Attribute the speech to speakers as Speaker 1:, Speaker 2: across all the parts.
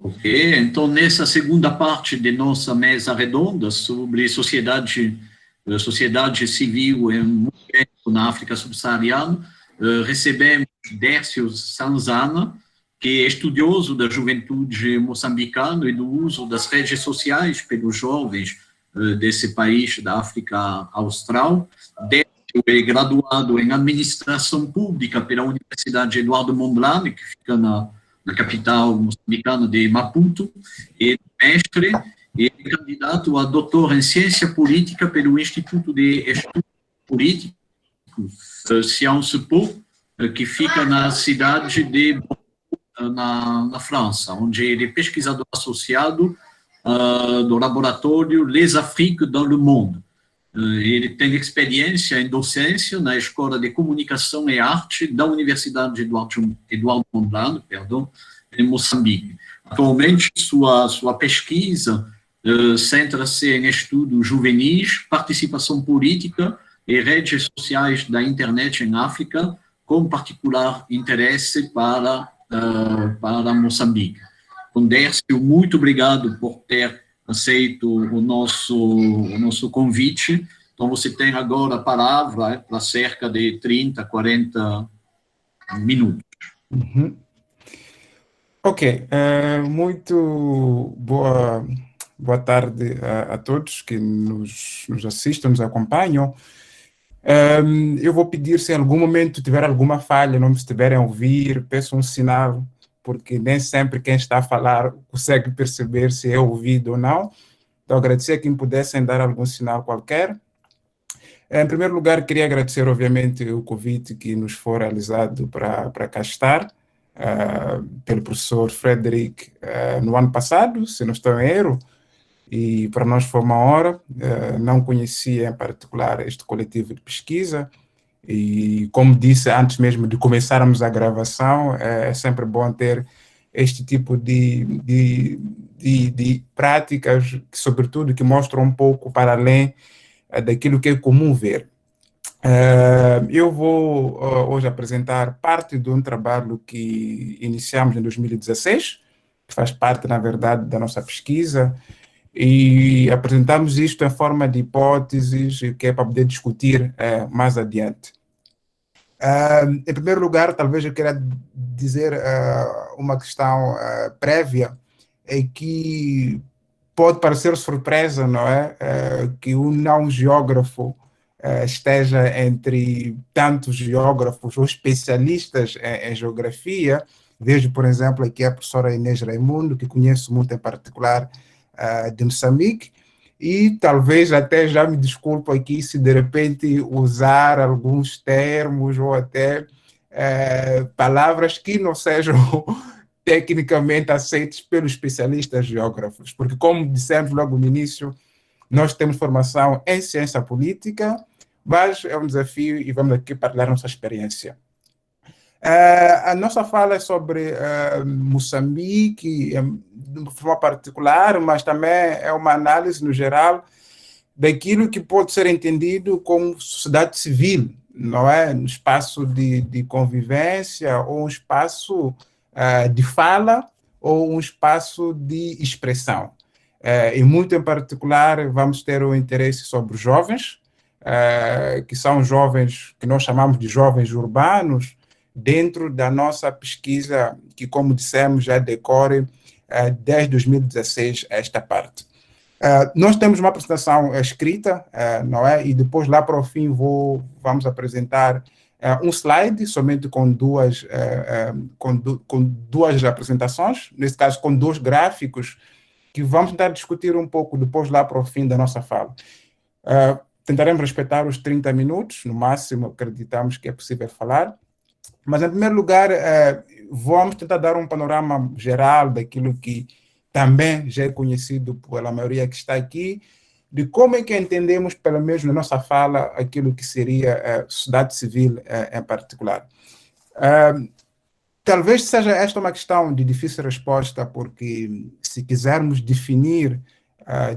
Speaker 1: Ok, então nessa segunda parte de nossa mesa redonda sobre sociedade civil e mulher na África subsaariana, recebemos Dércio Sanzana, que é estudioso da juventude moçambicana e do uso das redes sociais pelos jovens desse país da África Austral. Dércio é graduado em administração pública pela Universidade Eduardo Mondlane, que fica na capital moçambicana de Maputo, e mestre e candidato a doutor em ciência política pelo Instituto de Estudos Políticos, Sciences Po, que fica na cidade de na França, onde ele é pesquisador associado do laboratório Les Afriques dans le Monde. Ele tem experiência em docência na Escola de Comunicação e Arte da Universidade Eduardo Mondlane, em Moçambique. Atualmente, sua pesquisa centra-se em estudos juvenis, participação política e redes sociais da internet em África, com particular interesse para Moçambique. Então, Dércio, muito obrigado por ter aceito o nosso convite. Então, você tem agora a palavra para cerca de 30, 40 minutos.
Speaker 2: Uhum. Ok, muito boa tarde a todos que nos assistem, nos acompanham. Eu vou pedir, se em algum momento tiver alguma falha, não me estiverem a ouvir, peço um sinal, porque nem sempre quem está a falar consegue perceber se é ouvido ou não. Então, agradecer a quem pudessem dar algum sinal qualquer. Em primeiro lugar, queria agradecer, obviamente, o convite que nos foi realizado para cá estar, pelo professor Frederick, no ano passado, se não estou em erro, e para nós foi uma honra. Não conhecia em particular este coletivo de pesquisa, e como disse antes mesmo de começarmos a gravação, é sempre bom ter este tipo de práticas, que, sobretudo, que mostram um pouco para além daquilo que é comum ver. Eu vou hoje apresentar parte de um trabalho que iniciamos em 2016, que faz parte, na verdade, da nossa pesquisa, e apresentamos isto em forma de hipóteses, que é para poder discutir mais adiante. Em primeiro lugar, talvez eu queira dizer uma questão prévia, é que pode parecer surpresa, não é? Que um não geógrafo esteja entre tantos geógrafos ou especialistas em geografia. Vejo, por exemplo, aqui a professora Inês Raimundo, que conheço muito em particular de Moçambique, e talvez até já me desculpo aqui se de repente usar alguns termos ou até palavras que não sejam tecnicamente aceitos pelos especialistas geógrafos, porque, como dissemos logo no início, nós temos formação em ciência política, mas é um desafio e vamos aqui partilhar nossa experiência. A nossa fala é sobre Moçambique, de forma particular, mas também é uma análise, no geral, daquilo que pode ser entendido como sociedade civil, não é? Um espaço de convivência, ou um espaço de fala, ou um espaço de expressão. E muito em particular vamos ter um interesse sobre os jovens, que são jovens que nós chamamos de jovens urbanos, dentro da nossa pesquisa, que, como dissemos, já decorre desde 2016 esta parte. Nós temos uma apresentação escrita, não é? E depois, lá para o fim, vamos apresentar um slide, somente com duas apresentações, nesse caso com dois gráficos, que vamos tentar discutir um pouco depois, lá para o fim da nossa fala. Tentaremos respeitar os 30 minutos, no máximo acreditamos que é possível falar. Mas, em primeiro lugar, vamos tentar dar um panorama geral daquilo que também já é conhecido pela maioria que está aqui, de como é que entendemos, pelo menos na nossa fala, aquilo que seria sociedade civil em particular. Talvez seja esta uma questão de difícil resposta, porque se quisermos definir,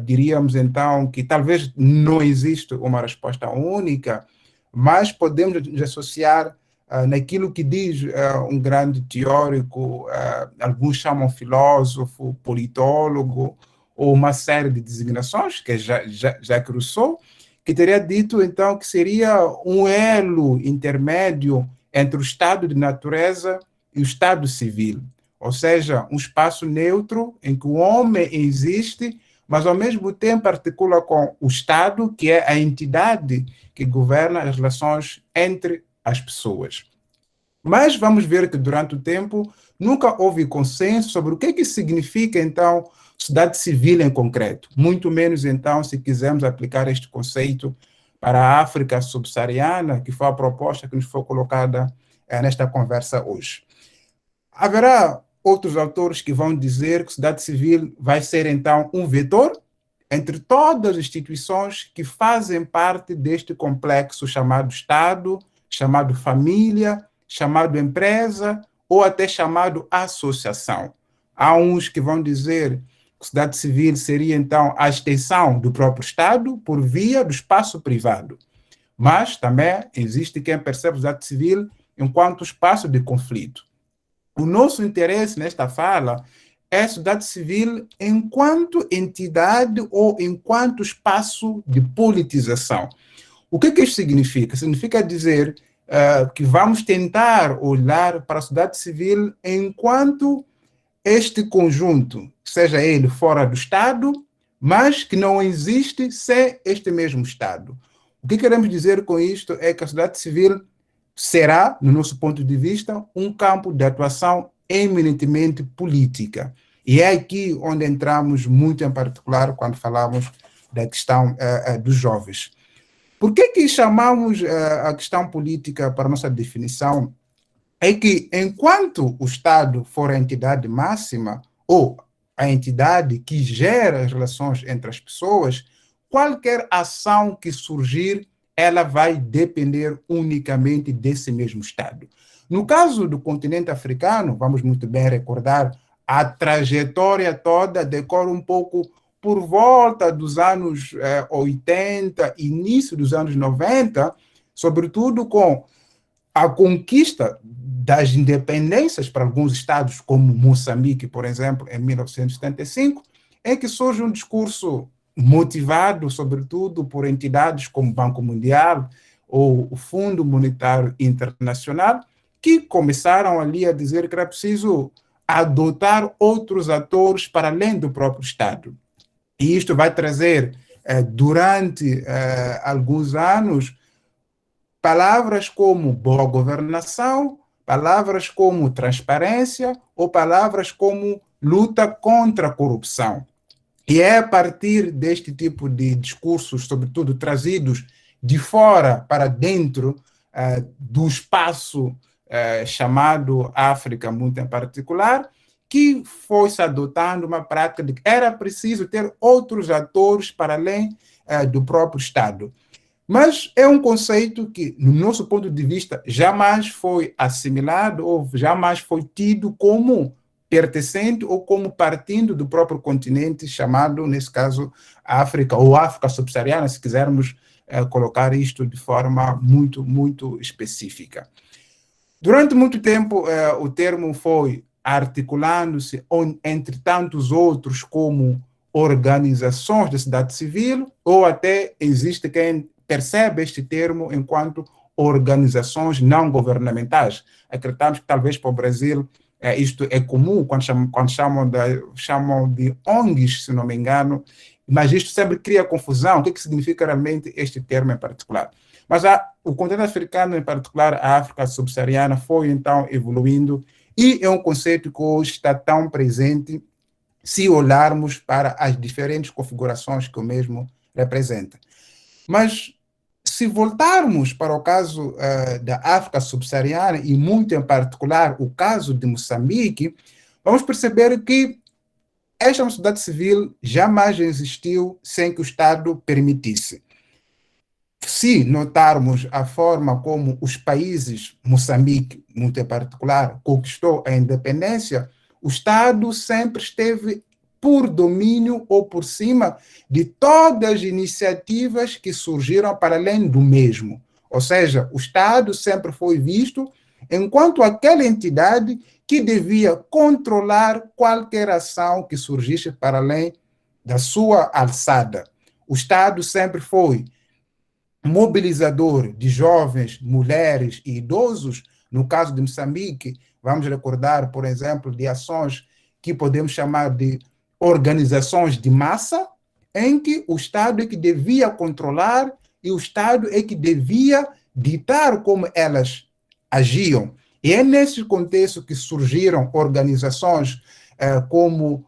Speaker 2: diríamos então que talvez não existe uma resposta única, mas podemos nos associar naquilo que diz um grande teórico, alguns chamam filósofo, politólogo, ou uma série de designações, que é Jacques Rousseau, que teria dito, então, que seria um elo intermédio entre o estado de natureza e o estado civil, ou seja, um espaço neutro em que o homem existe, mas ao mesmo tempo articula com o Estado, que é a entidade que governa as relações entre as pessoas. Mas vamos ver que durante o tempo nunca houve consenso sobre o que significa, então, sociedade civil em concreto, muito menos, então, se quisermos aplicar este conceito para a África subsaariana, que foi a proposta que nos foi colocada nesta conversa hoje. Haverá outros autores que vão dizer que a sociedade civil vai ser, então, um vetor entre todas as instituições que fazem parte deste complexo chamado Estado, chamado família, chamado empresa ou até chamado associação. Há uns que vão dizer que a sociedade civil seria, então, a extensão do próprio Estado por via do espaço privado. Mas também existe quem percebe a sociedade civil enquanto espaço de conflito. O nosso interesse nesta fala é a sociedade civil enquanto entidade ou enquanto espaço de politização. O que isso significa? Significa dizer que vamos tentar olhar para a sociedade civil enquanto este conjunto, seja ele fora do Estado, mas que não existe sem este mesmo Estado. O que queremos dizer com isto é que a sociedade civil será, no nosso ponto de vista, um campo de atuação eminentemente política. E é aqui onde entramos muito em particular quando falamos da questão dos jovens. Por que chamamos a questão política para a nossa definição? É que enquanto o Estado for a entidade máxima ou a entidade que gera as relações entre as pessoas, qualquer ação que surgir ela vai depender unicamente desse mesmo Estado. No caso do continente africano, vamos muito bem recordar, a trajetória toda decorre um pouco por volta dos anos 80, início dos anos 90, sobretudo com a conquista das independências para alguns estados, como Moçambique, por exemplo, em 1975, em que surge um discurso motivado, sobretudo, por entidades como o Banco Mundial ou o Fundo Monetário Internacional, que começaram ali a dizer que era preciso adotar outros atores para além do próprio Estado. E isto vai trazer, durante alguns anos, palavras como boa governação, palavras como transparência ou palavras como luta contra a corrupção. E é a partir deste tipo de discursos, sobretudo trazidos de fora para dentro do espaço chamado África, muito em particular, que foi-se adotando uma prática de que era preciso ter outros atores para além do próprio Estado. Mas é um conceito que, no nosso ponto de vista, jamais foi assimilado ou jamais foi tido como pertencente ou como partindo do próprio continente chamado, nesse caso, África ou África subsaariana, se quisermos colocar isto de forma muito, muito específica. Durante muito tempo, o termo foi articulando-se entre tantos outros como organizações da sociedade civil, ou até existe quem percebe este termo enquanto organizações não governamentais. Acreditamos que talvez para o Brasil isto é comum quando chamam de ONGs, se não me engano, mas isto sempre cria confusão. O que significa realmente este termo em particular? Mas o continente africano, em particular a África subsaariana, foi então evoluindo e é um conceito que hoje está tão presente se olharmos para as diferentes configurações que o mesmo representa. Mas se voltarmos para o caso da África subsaariana e muito em particular o caso de Moçambique, vamos perceber que esta sociedade civil jamais existiu sem que o Estado permitisse. Se notarmos a forma como os países, Moçambique, muito em particular, conquistou a independência, o Estado sempre esteve por domínio ou por cima de todas as iniciativas que surgiram para além do mesmo. Ou seja, o Estado sempre foi visto enquanto aquela entidade que devia controlar qualquer ação que surgisse para além da sua alçada. O Estado sempre foi mobilizador de jovens, mulheres e idosos. No caso de Moçambique, vamos recordar, por exemplo, de ações que podemos chamar de organizações de massa, em que o Estado é que devia controlar e o Estado é que devia ditar como elas agiam. E é nesse contexto que surgiram organizações como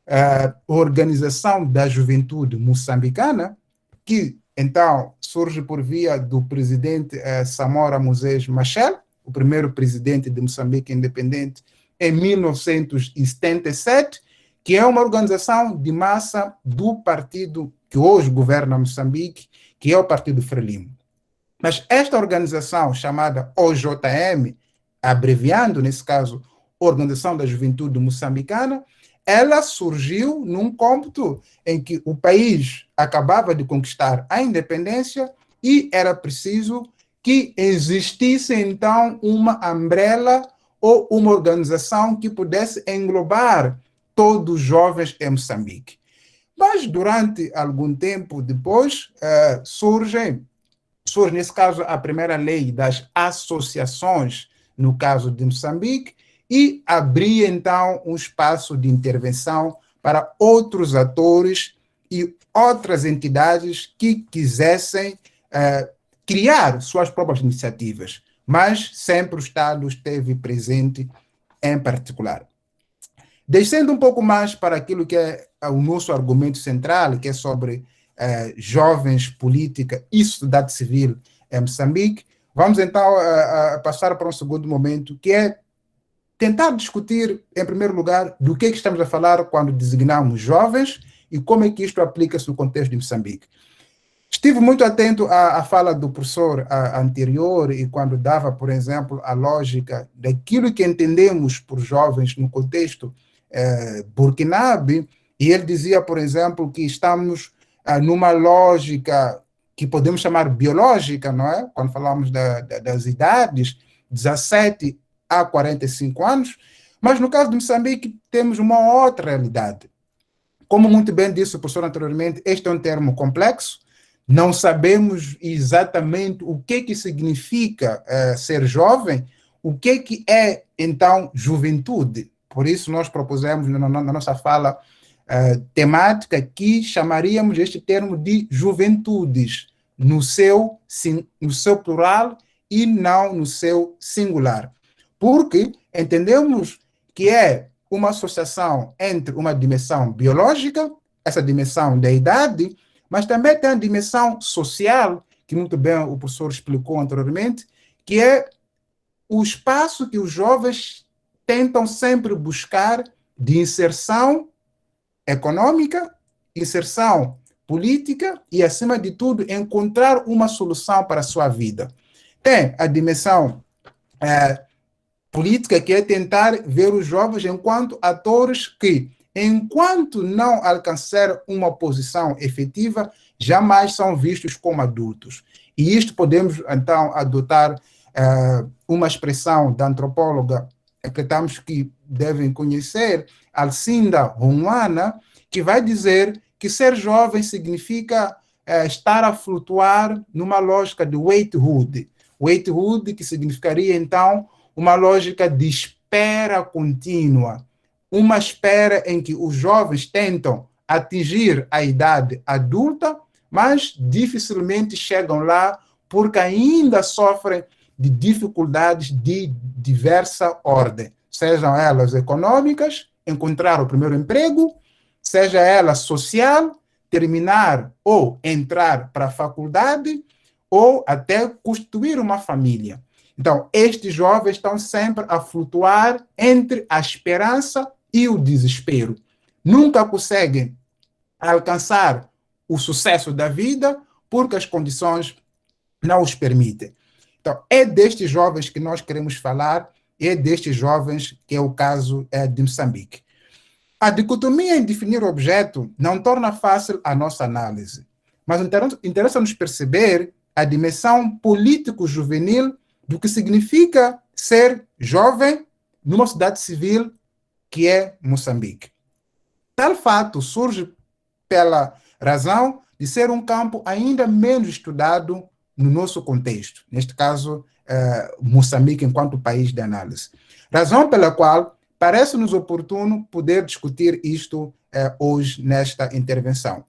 Speaker 2: a Organização da Juventude Moçambicana, que então surge por via do presidente Samora Moses Machel, o primeiro presidente de Moçambique independente, em 1977, que é uma organização de massa do partido que hoje governa Moçambique, que é o Partido Frelimo. Mas esta organização, chamada OJM, abreviando, nesse caso, Organização da Juventude Moçambicana, ela surgiu num cômputo em que o país acabava de conquistar a independência e era preciso que existisse, então, uma umbrella ou uma organização que pudesse englobar todos os jovens em Moçambique. Mas, durante algum tempo depois, surge, nesse caso, a primeira lei das associações, no caso de Moçambique, e abria, então, um espaço de intervenção para outros atores e outras entidades que quisessem criar suas próprias iniciativas, mas sempre o Estado esteve presente em particular. Descendo um pouco mais para aquilo que é o nosso argumento central, que é sobre jovens, política e sociedade civil em Moçambique, vamos então passar para um segundo momento, que é tentar discutir, em primeiro lugar, do que estamos a falar quando designamos jovens e como é que isto aplica-se no contexto de Moçambique. Estive muito atento à fala do professor anterior e quando dava, por exemplo, a lógica daquilo que entendemos por jovens no contexto burkinabe, e ele dizia, por exemplo, que estamos numa lógica que podemos chamar biológica, não é? Quando falamos das idades, 17 a 45 anos, mas no caso de Moçambique temos uma outra realidade. Como muito bem disse o professor anteriormente, este é um termo complexo, não sabemos exatamente o que significa ser jovem, o que é, então, juventude. Por isso nós propusemos na nossa fala temática que chamaríamos este termo de juventudes, no seu plural e não no seu singular. Porque entendemos que é uma associação entre uma dimensão biológica, essa dimensão da idade, mas também tem a dimensão social, que muito bem o professor explicou anteriormente, que é o espaço que os jovens tentam sempre buscar de inserção econômica, inserção política e, acima de tudo, encontrar uma solução para a sua vida. Tem a dimensão política, que é tentar ver os jovens enquanto atores que, enquanto não alcançar uma posição efetiva, jamais são vistos como adultos. E isto podemos, então, adotar uma expressão da antropóloga que acreditamos que devem conhecer, Alcinda Romana, que vai dizer que ser jovem significa estar a flutuar numa lógica de waithood. Waithood, que significaria, então, uma lógica de espera contínua, uma espera em que os jovens tentam atingir a idade adulta, mas dificilmente chegam lá porque ainda sofrem de dificuldades de diversa ordem, sejam elas econômicas, encontrar o primeiro emprego, seja ela social, terminar ou entrar para a faculdade, ou até constituir uma família. Então, estes jovens estão sempre a flutuar entre a esperança e o desespero. Nunca conseguem alcançar o sucesso da vida porque as condições não os permitem. Então, é destes jovens que nós queremos falar, é destes jovens que é o caso de Moçambique. A dicotomia em definir o objeto não torna fácil a nossa análise, mas interessa-nos perceber a dimensão político-juvenil do que significa ser jovem numa sociedade civil que é Moçambique. Tal fato surge pela razão de ser um campo ainda menos estudado no nosso contexto, neste caso, Moçambique enquanto país de análise. Razão pela qual parece-nos oportuno poder discutir isto hoje nesta intervenção.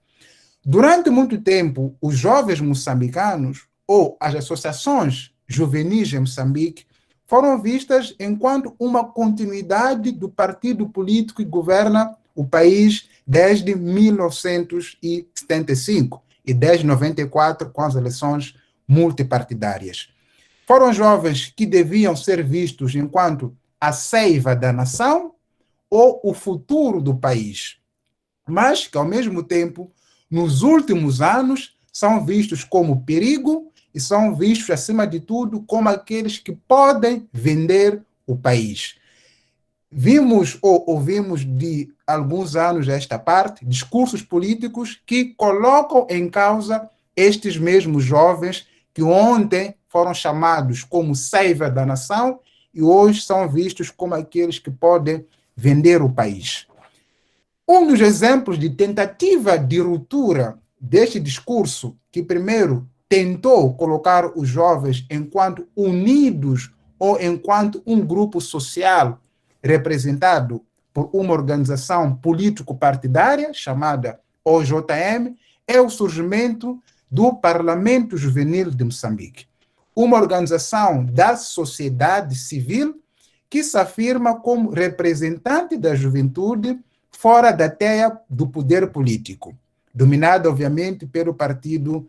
Speaker 2: Durante muito tempo, os jovens moçambicanos ou as associações juvenis em Moçambique foram vistas enquanto uma continuidade do partido político que governa o país desde 1975 e desde 94 com as eleições multipartidárias. Foram jovens que deviam ser vistos enquanto a seiva da nação ou o futuro do país, mas que, ao mesmo tempo, nos últimos anos, são vistos como perigo e são vistos, acima de tudo, como aqueles que podem vender o país. Vimos ou ouvimos de alguns anos a esta parte discursos políticos que colocam em causa estes mesmos jovens que ontem foram chamados como seiva da nação e hoje são vistos como aqueles que podem vender o país. Um dos exemplos de tentativa de ruptura deste discurso, que primeiro tentou colocar os jovens enquanto unidos ou enquanto um grupo social representado por uma organização político-partidária chamada OJM, é o surgimento do Parlamento Juvenil de Moçambique, uma organização da sociedade civil que se afirma como representante da juventude fora da teia do poder político, dominada, obviamente, pelo partido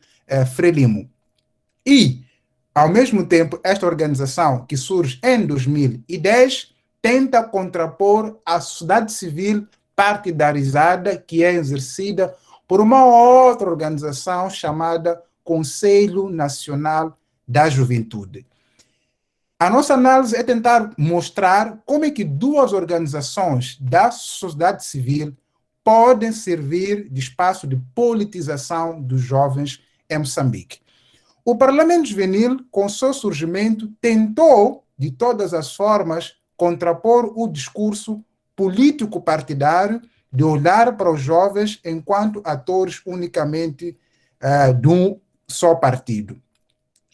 Speaker 2: Frelimo. E, ao mesmo tempo, esta organização, que surge em 2010, tenta contrapor a sociedade civil partidarizada que é exercida por uma outra organização chamada Conselho Nacional da Juventude. A nossa análise é tentar mostrar como é que duas organizações da sociedade civil podem servir de espaço de politização dos jovens em Moçambique. O Parlamento Juvenil, com seu surgimento, tentou, de todas as formas, contrapor o discurso político-partidário de olhar para os jovens enquanto atores unicamente de um só partido.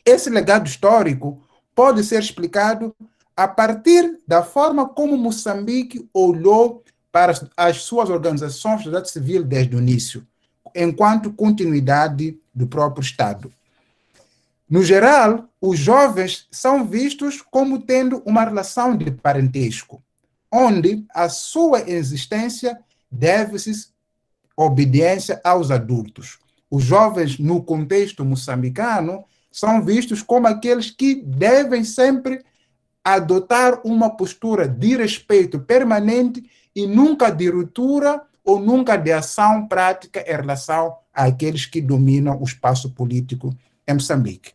Speaker 2: Esse legado histórico pode ser explicado a partir da forma como Moçambique olhou para as suas organizações de sociedade civil desde o início, enquanto continuidade do próprio Estado. No geral, os jovens são vistos como tendo uma relação de parentesco, onde a sua existência deve-se obediência aos adultos. Os jovens, no contexto moçambicano, são vistos como aqueles que devem sempre adotar uma postura de respeito permanente e nunca de ruptura ou nunca de ação prática em relação àqueles que dominam o espaço político em Moçambique.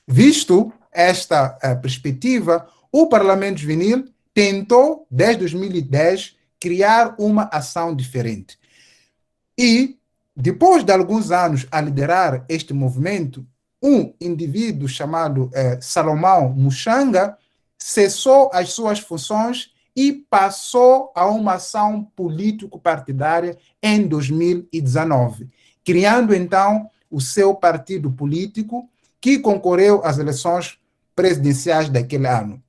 Speaker 2: Visto esta perspectiva, o Parlamento Juvenil tentou, desde 2010, criar uma ação diferente. E, depois de alguns anos a liderar este movimento, um indivíduo chamado Salomão Mushanga cessou as suas funções e passou a uma ação político-partidária em 2019, criando então o seu partido político que concorreu às eleições presidenciais daquele ano.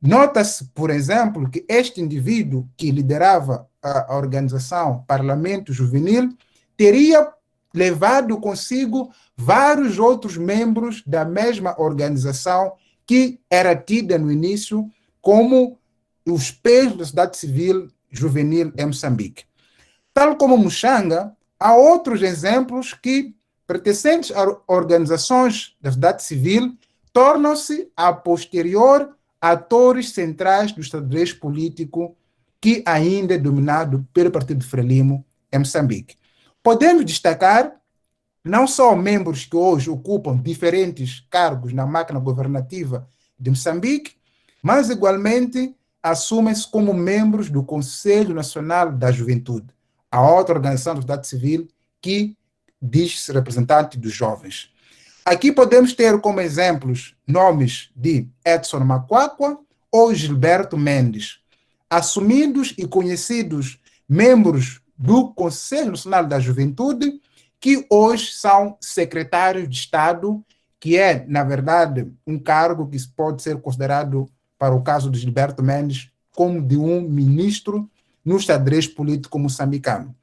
Speaker 2: Nota-se, por exemplo, que este indivíduo que liderava a organização Parlamento Juvenil teria levado consigo vários outros membros da mesma organização que era tida no início como os pés da sociedade civil juvenil em Moçambique. Tal como Mushanga, há outros exemplos que, pertencentes a organizações da sociedade civil, tornam-se, a posterior, atores centrais do xadrez político que ainda é dominado pelo Partido Frelimo em Moçambique. Podemos destacar não só membros que hoje ocupam diferentes cargos na máquina governativa de Moçambique, mas igualmente assumem-se como membros do Conselho Nacional da Juventude, a outra organização da sociedade civil que diz-se representante dos jovens. Aqui podemos ter como exemplos nomes de Edson Macquaqua ou Gilberto Mendes, assumidos e conhecidos membros do Conselho Nacional da Juventude, que hoje são secretários de Estado, que é, na verdade, um cargo que pode ser considerado, para o caso de Gilberto Mendes, como de um ministro no xadrez político moçambicano.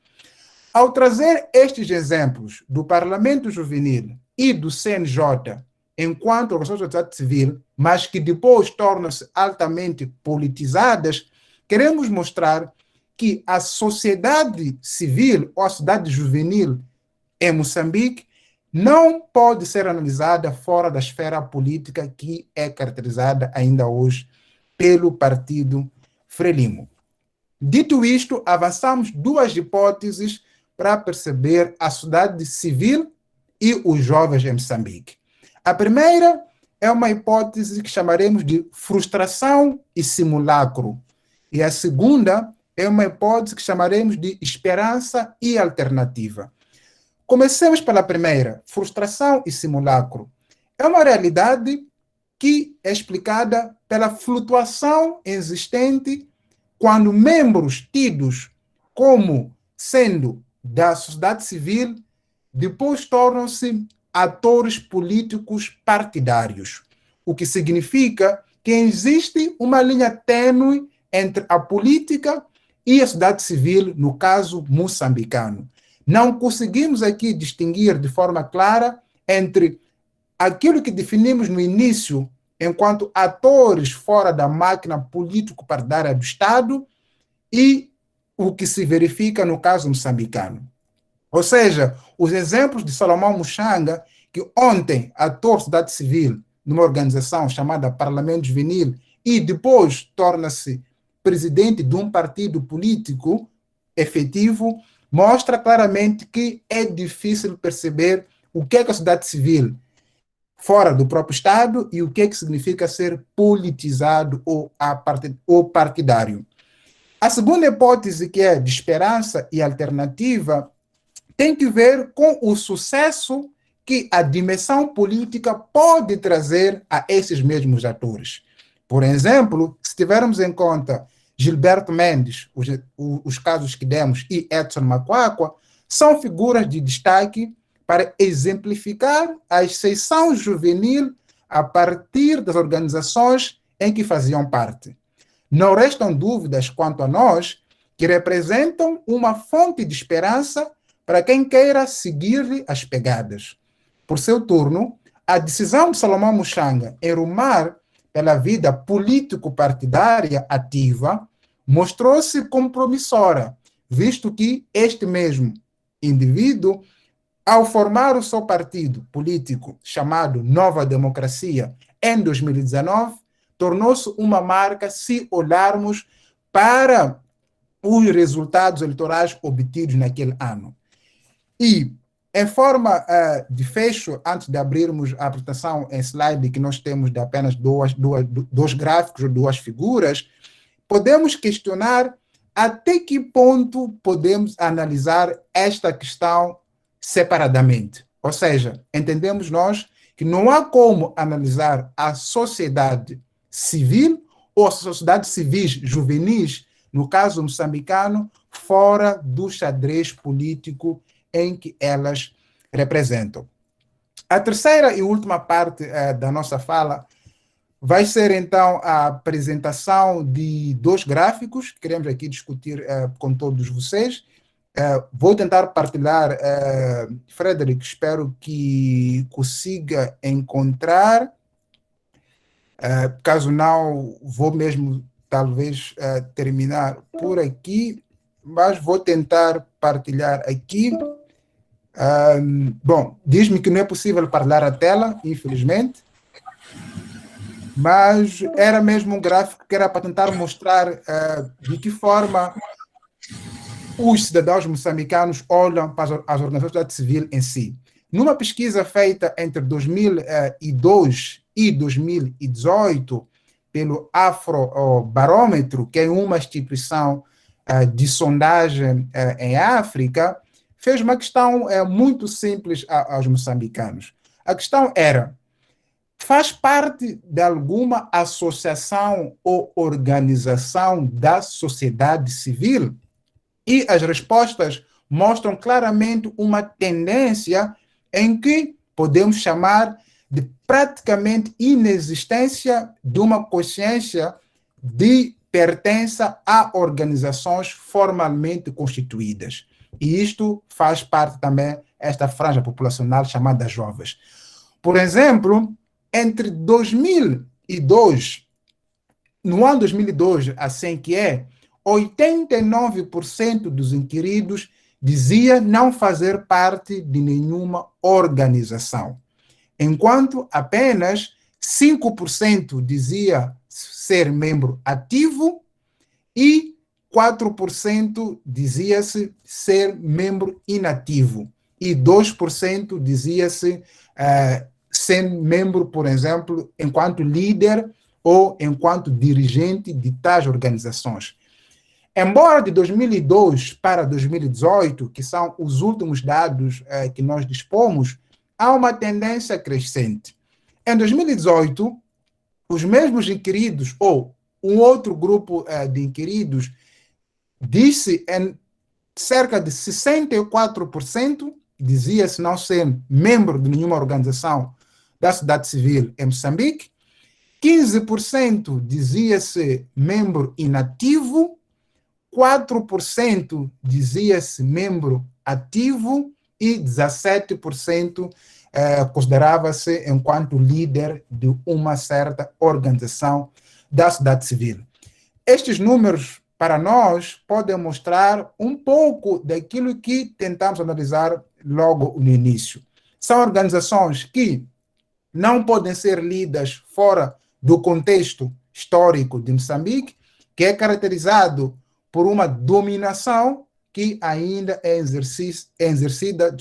Speaker 2: Ao trazer estes exemplos do Parlamento Juvenil e do CNJ enquanto organizações da sociedade civil, mas que depois tornam-se altamente politizadas, queremos mostrar que a sociedade civil ou a sociedade juvenil em Moçambique não pode ser analisada fora da esfera política que é caracterizada ainda hoje pelo Partido Frelimo. Dito isto, avançamos duas hipóteses para perceber a sociedade civil e os jovens em Moçambique. A primeira é uma hipótese que chamaremos de frustração e simulacro. E a segunda é uma hipótese que chamaremos de esperança e alternativa. Comecemos pela primeira, frustração e simulacro. É uma realidade que é explicada pela flutuação existente quando membros tidos como sendo da sociedade civil depois tornam-se atores políticos partidários, o que significa que existe uma linha tênue entre a política e a sociedade civil, no caso moçambicano. Não conseguimos aqui distinguir de forma clara entre aquilo que definimos no início enquanto atores fora da máquina político-partidária do Estado e o que se verifica no caso moçambicano. Ou seja, os exemplos de Salomão Muchanga, que ontem ator sociedade civil numa organização chamada Parlamento Juvenil e depois torna-se presidente de um partido político efetivo, mostra claramente que é difícil perceber o que é a sociedade civil fora do próprio Estado e o que é que significa ser politizado ou partidário. A segunda hipótese, que é de esperança e alternativa, tem que ver com o sucesso que a dimensão política pode trazer a esses mesmos atores. Por exemplo, se tivermos em conta Gilberto Mendes, os casos que demos, e Edson Macquaqua, são figuras de destaque para exemplificar a ascensão juvenil a partir das organizações em que faziam parte. Não restam dúvidas quanto a nós, que representam uma fonte de esperança para quem queira seguir as pegadas. Por seu turno, a decisão de Salomão Muchanga em rumar pela vida político-partidária ativa mostrou-se compromissora, visto que este mesmo indivíduo, ao formar o seu partido político chamado Nova Democracia em 2019, tornou-se uma marca se olharmos para os resultados eleitorais obtidos naquele ano. E, em forma de fecho, antes de abrirmos a apresentação em slide, que nós temos de apenas dois gráficos ou duas figuras, podemos questionar até que ponto podemos analisar esta questão separadamente. Ou seja, entendemos nós que não há como analisar a sociedade civil ou as sociedades civis juvenis, no caso moçambicano, fora do xadrez político em que elas representam. A terceira e última parte da nossa fala vai ser, então, a apresentação de dois gráficos que queremos aqui discutir com todos vocês. Vou tentar partilhar, Frederic, espero que consiga encontrar. Caso não, vou mesmo, talvez, terminar por aqui, mas vou tentar partilhar aqui. Bom, diz-me que não é possível partilhar a tela, infelizmente, mas era mesmo um gráfico que era para tentar mostrar de que forma os cidadãos moçambicanos olham para as organizações da sociedade civil em si. Numa pesquisa feita entre 2002 e 2018 pelo Afrobarômetro, que é uma instituição de sondagem em África, fez uma questão muito simples aos moçambicanos. A questão era: faz parte de alguma associação ou organização da sociedade civil? E as respostas mostram claramente uma tendência em que podemos chamar de praticamente inexistência de uma consciência de pertença a organizações formalmente constituídas. E isto faz parte também desta franja populacional chamada jovens. Por exemplo, entre 2002, no ano 2002, assim que é, 89% dos inquiridos dizia não fazer parte de nenhuma organização, enquanto apenas 5% dizia ser membro ativo e 4% dizia-se ser membro inativo e 2% dizia-se ser membro, por exemplo, enquanto líder ou enquanto dirigente de tais organizações. Embora de 2002 para 2018, que são os últimos dados que nós dispomos, há uma tendência crescente. Em 2018, os mesmos inquiridos, ou um outro grupo de inquiridos, disse em cerca de 64%, dizia-se não ser membro de nenhuma organização da sociedade civil em Moçambique, 15% dizia-se membro inativo, 4% dizia-se membro ativo e 17% considerava-se enquanto líder de uma certa organização da sociedade civil. Estes números, para nós, podem mostrar um pouco daquilo que tentamos analisar logo no início. São organizações que não podem ser lidas fora do contexto histórico de Moçambique, que é caracterizado por uma dominação que ainda é exercida,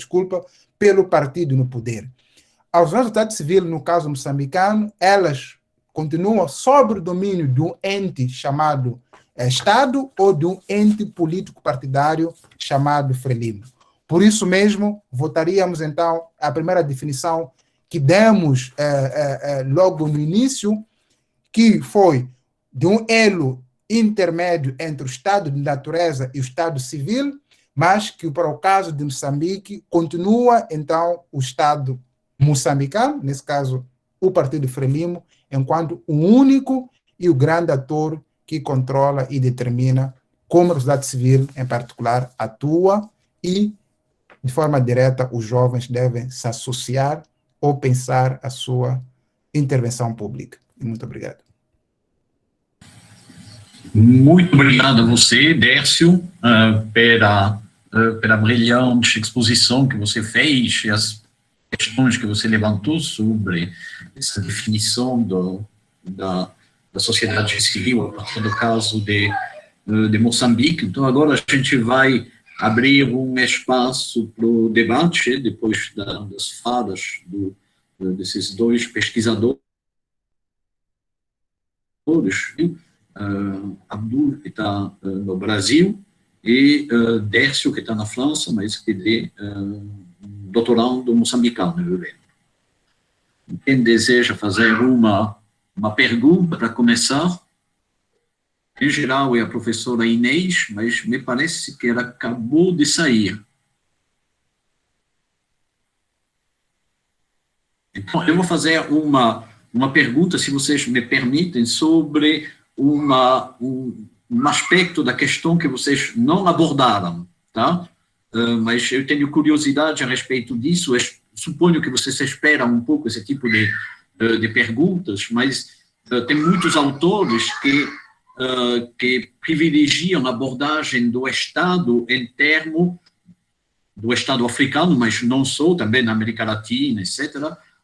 Speaker 2: pelo partido no poder. As sociedades civis, no caso moçambicano, elas continuam sob o domínio de um ente chamado Estado ou de um ente político partidário chamado Frelimo. Por isso mesmo, votaríamos então a primeira definição que demos logo no início, que foi de um elo intermédio entre o Estado de natureza e o Estado civil, mas que para o caso de Moçambique continua então o Estado moçambicano, nesse caso o Partido Frelimo, enquanto o único e o grande ator que controla e determina como a sociedade civil, em particular, atua e, de forma direta, os jovens devem se associar ou pensar a sua intervenção pública. Muito obrigado.
Speaker 1: Muito obrigado a você, Dércio, pela brilhante exposição que você fez e as questões que você levantou sobre essa definição da sociedade civil, a partir do caso de Moçambique. Então, agora a gente vai abrir um espaço para o debate, depois das falas desses dois pesquisadores, Abdul, que está no Brasil, e Dércio, que está na França, mas que é doutorando moçambicano, eu lembro. Quem deseja fazer uma pergunta para começar? Em geral é a professora Inês, mas me parece que ela acabou de sair. Então, eu vou fazer uma pergunta, se vocês me permitem, sobre um aspecto da questão que vocês não abordaram, tá? Mas eu tenho curiosidade a respeito disso. Eu suponho que vocês esperam um pouco esse tipo de perguntas, mas tem muitos autores que privilegiam a abordagem do Estado em termos do Estado africano, mas não só, também na América Latina, etc.,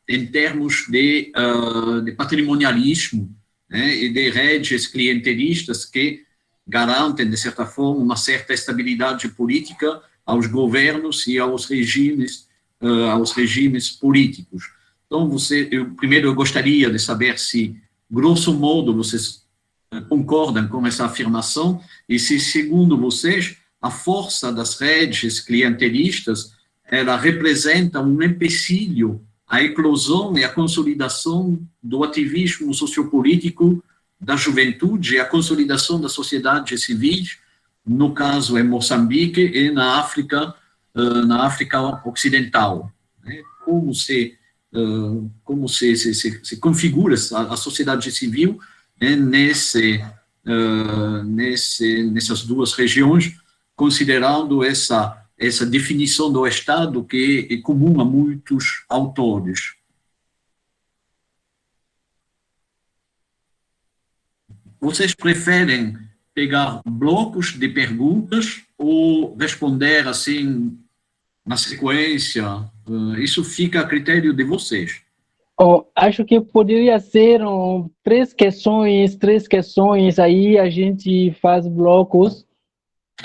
Speaker 1: em termos de patrimonialismo, né, e de redes clientelistas que garantem, de certa forma, uma certa estabilidade política aos governos e aos regimes políticos. Então, primeiro eu gostaria de saber se, grosso modo, vocês concordam com essa afirmação e se, segundo vocês, a força das redes clientelistas ela representa um empecilho a eclosão e a consolidação do ativismo sociopolítico da juventude e a consolidação da sociedade civil, no caso em Moçambique e na África Ocidental. Né? Como se configura a sociedade civil, né, nessas duas regiões, considerando essa definição do Estado que é comum a muitos autores. Vocês preferem pegar blocos de perguntas ou responder assim na sequência? Isso fica a critério de vocês.
Speaker 3: Acho que poderia ser três questões, aí a gente faz blocos.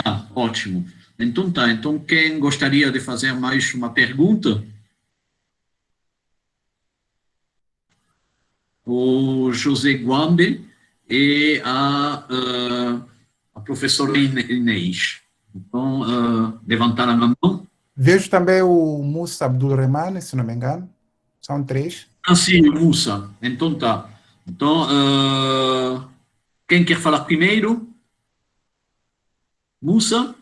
Speaker 1: Ah, ótimo. Então tá, então quem gostaria de fazer mais uma pergunta? O José Guambe e a professora Inês. Então, levantaram a mão.
Speaker 2: Vejo também o Musa Abdulrahman, se não me engano. São três.
Speaker 1: Ah, sim, o Musa. Então tá. Então, quem quer falar primeiro? Musa?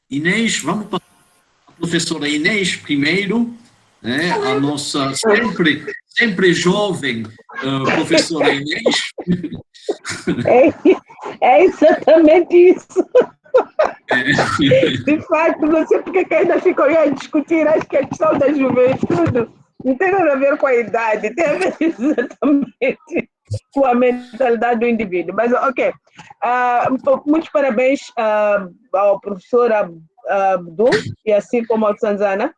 Speaker 1: Inês? Vamos para a professora Inês primeiro, né? A nossa sempre jovem professora Inês.
Speaker 4: É exatamente isso. De fato, não sei porque que ainda ficam a discutir a questão da juventude. Não tem nada a ver com a idade, tem a ver exatamente com a mentalidade do indivíduo. Mas, ok. Muitos parabéns ao professor Abdul e assim como ao Sanzana.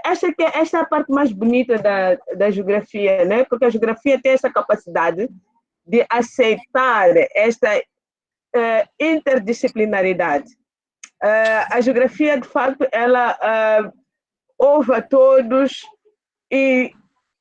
Speaker 4: Acho que esta é a parte mais bonita da geografia, né? Porque a geografia tem essa capacidade de aceitar esta interdisciplinaridade. A geografia, de facto, ela ouve a todos e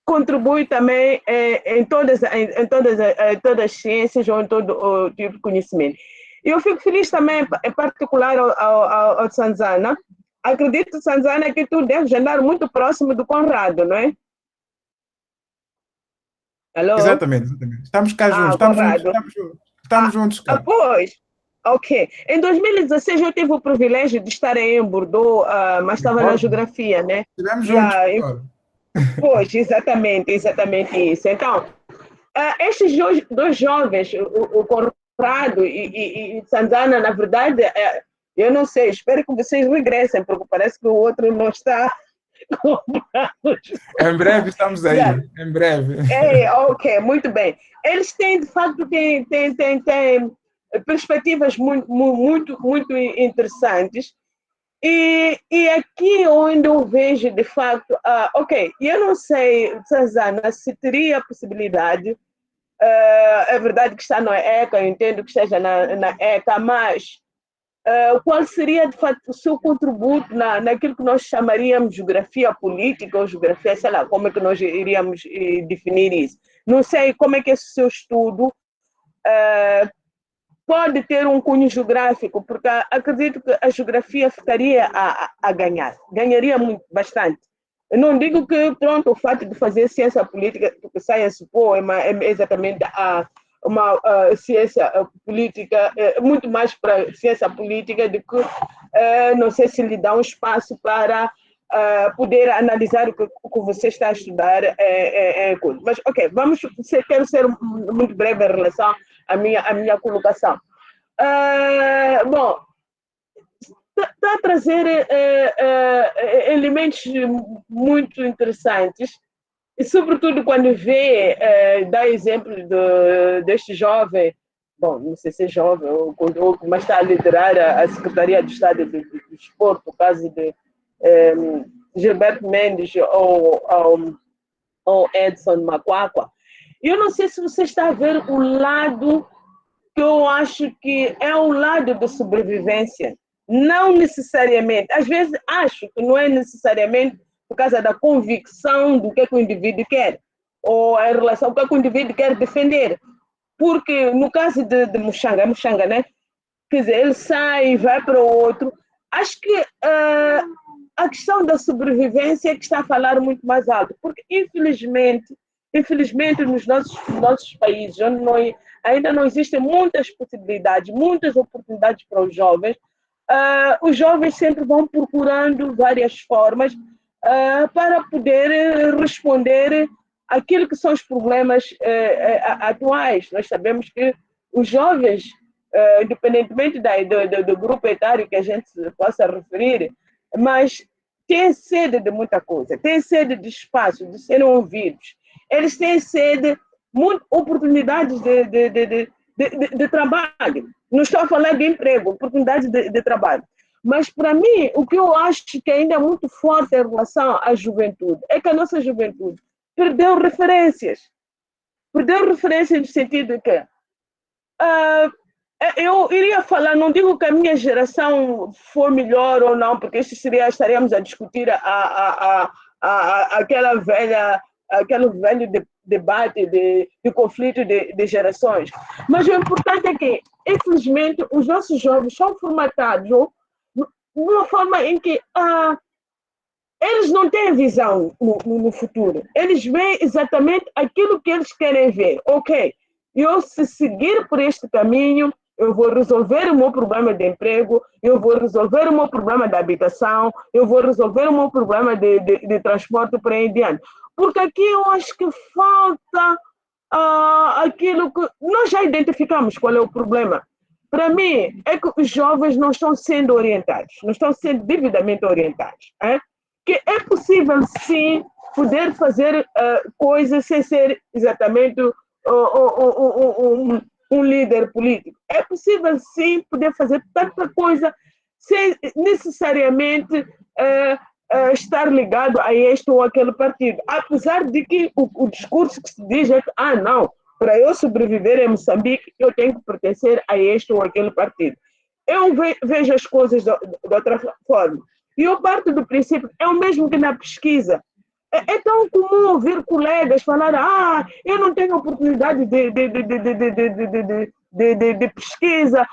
Speaker 4: contribui também em todas as ciências ou em todo o tipo de conhecimento. E eu fico feliz também, em particular, ao Sanzana. Acredito, Sanzana, que tu deves andar muito próximo do Conrado, não é? Alô?
Speaker 2: Exatamente. Estamos cá juntos, estamos juntos cá.
Speaker 4: Pois, ok. Em 2016 eu tive o privilégio de estar em Bordeaux, mas estava na geografia, né?
Speaker 2: Estivemos juntos.
Speaker 4: Pois, exatamente isso. Então, estes dois jovens, o Conrado e Sanzana, na verdade, eu não sei, espero que vocês regressem, porque parece que o outro não está.
Speaker 2: Em breve estamos aí, em breve.
Speaker 4: Ok, muito bem. Eles têm, de facto, têm perspectivas muito interessantes. E aqui onde eu vejo, de facto, ok, eu não sei, Sanzana, se teria a possibilidade, é verdade que está na ECA, eu entendo que esteja na ECA, mas qual seria, de facto, o seu contributo naquilo que nós chamaríamos de geografia política ou geografia, sei lá, como é que nós iríamos definir isso? Não sei como é que esse seu estudo pode ter um cunho geográfico, porque acredito que a geografia ficaria a ganhar, ganharia bastante. Eu não digo que, pronto, o fato de fazer ciência política, porque science é exatamente uma ciência política, muito mais para ciência política do que, não sei se lhe dá um espaço para poder analisar o que você está a estudar. Mas, ok, quero ser muito breve em relação à minha colocação. Bom, está a trazer elementos muito interessantes, e sobretudo quando dá exemplo deste jovem, bom, não sei se é jovem, mas está a liderar a Secretaria de Estado do Desporto, o caso de Gilberto Mendes ou Edson Macuacua. Eu não sei se você está a ver o lado que eu acho que é o lado da sobrevivência. Não necessariamente, às vezes acho que não é necessariamente por causa da convicção do que o indivíduo quer, ou em relação ao que o indivíduo quer defender. Porque no caso de Muxanga, né? Quer dizer, ele sai, vai para o outro. Acho que a questão da sobrevivência é que está a falar muito mais alto, porque infelizmente nos nossos países, onde ainda não existem muitas possibilidades, muitas oportunidades para os jovens sempre vão procurando várias formas para poder responder àquilo que são os problemas atuais. Nós sabemos que os jovens, independentemente do grupo etário que a gente possa referir, mas têm sede de muita coisa, têm sede de espaço, de serem ouvidos. Eles têm sede de oportunidades de trabalho. Não estou a falar de emprego, oportunidades de trabalho. Mas, para mim, o que eu acho que ainda é muito forte em relação à juventude é que a nossa juventude perdeu referências. Perdeu referências no sentido de que eu iria falar, não digo que a minha geração foi melhor ou não, porque isso estaríamos a discutir aquele velho debate de conflito de gerações. Mas o importante é que, infelizmente, os nossos jovens são formatados de uma forma em que eles não têm visão no futuro. Eles veem exatamente aquilo que eles querem ver. Ok, se seguir por este caminho, eu vou resolver o meu problema de emprego, eu vou resolver o meu problema de habitação, eu vou resolver o meu problema de transporte por aí em diante. Porque aqui eu acho que falta aquilo que nós já identificamos qual é o problema. Para mim, é que os jovens não estão sendo orientados, não estão sendo devidamente orientados. Que é possível, sim, poder fazer coisas sem ser exatamente um líder político. É possível, sim, poder fazer tanta coisa sem necessariamente estar ligado a este ou aquele partido. Apesar de que o discurso que se diz é que, não, para eu sobreviver em Moçambique, eu tenho que pertencer a este ou aquele partido. Eu vejo as coisas de outra forma. E eu parto do princípio, é o mesmo que na pesquisa. É tão comum ouvir colegas falar, eu não tenho oportunidade de pesquisa,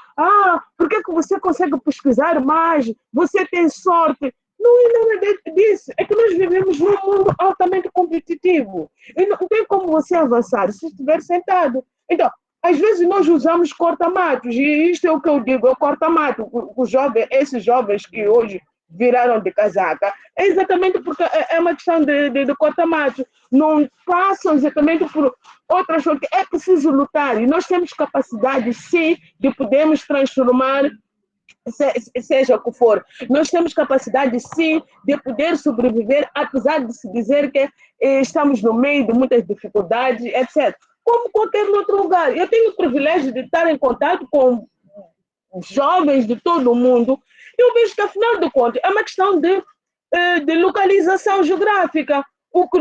Speaker 4: por que você consegue pesquisar mais? Você tem sorte. Não é nada disso, é que nós vivemos num mundo altamente competitivo. E não tem como você avançar se estiver sentado. Então, às vezes nós usamos corta-matos, e isto é o que eu digo, é o corta-mato. Esses jovens que hoje viraram de casaca, é exatamente porque é uma questão de corta-mato. Não passam exatamente por outras coisas. É preciso lutar, e nós temos capacidade, sim, de podermos transformar, seja o que for. Nós temos capacidade, sim, de poder sobreviver, apesar de se dizer que estamos no meio de muitas dificuldades, etc. Como qualquer outro lugar. Eu tenho o privilégio de estar em contato com jovens de todo o mundo. Eu vejo que, afinal de contas, é uma questão de localização geográfica. O que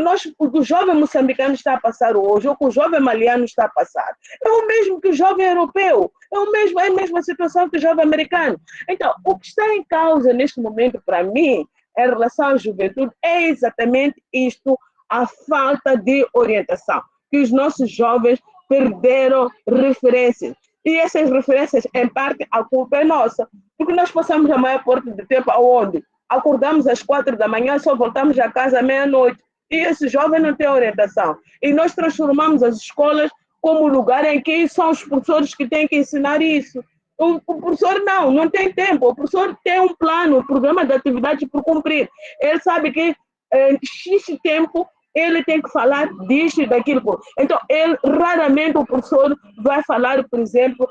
Speaker 4: o jovem moçambicano está a passar hoje, ou que o jovem maliano está a passar, é o mesmo que o jovem europeu, é a mesma situação que o jovem americano. Então, o que está em causa neste momento, para mim, em relação à juventude, é exatamente isto, a falta de orientação, que os nossos jovens perderam referências. E essas referências, em parte, a culpa é nossa, porque nós passamos a maior parte do tempo aonde? Acordamos às 4 da manhã, só voltamos a casa à meia-noite. E esse jovem não tem orientação. E nós transformamos as escolas como lugar em que são os professores que têm que ensinar isso. O professor não tem tempo. O professor tem um plano, um programa de atividade por cumprir. Ele sabe que em X tempo ele tem que falar disto e daquilo. Então, raramente o professor vai falar, por exemplo,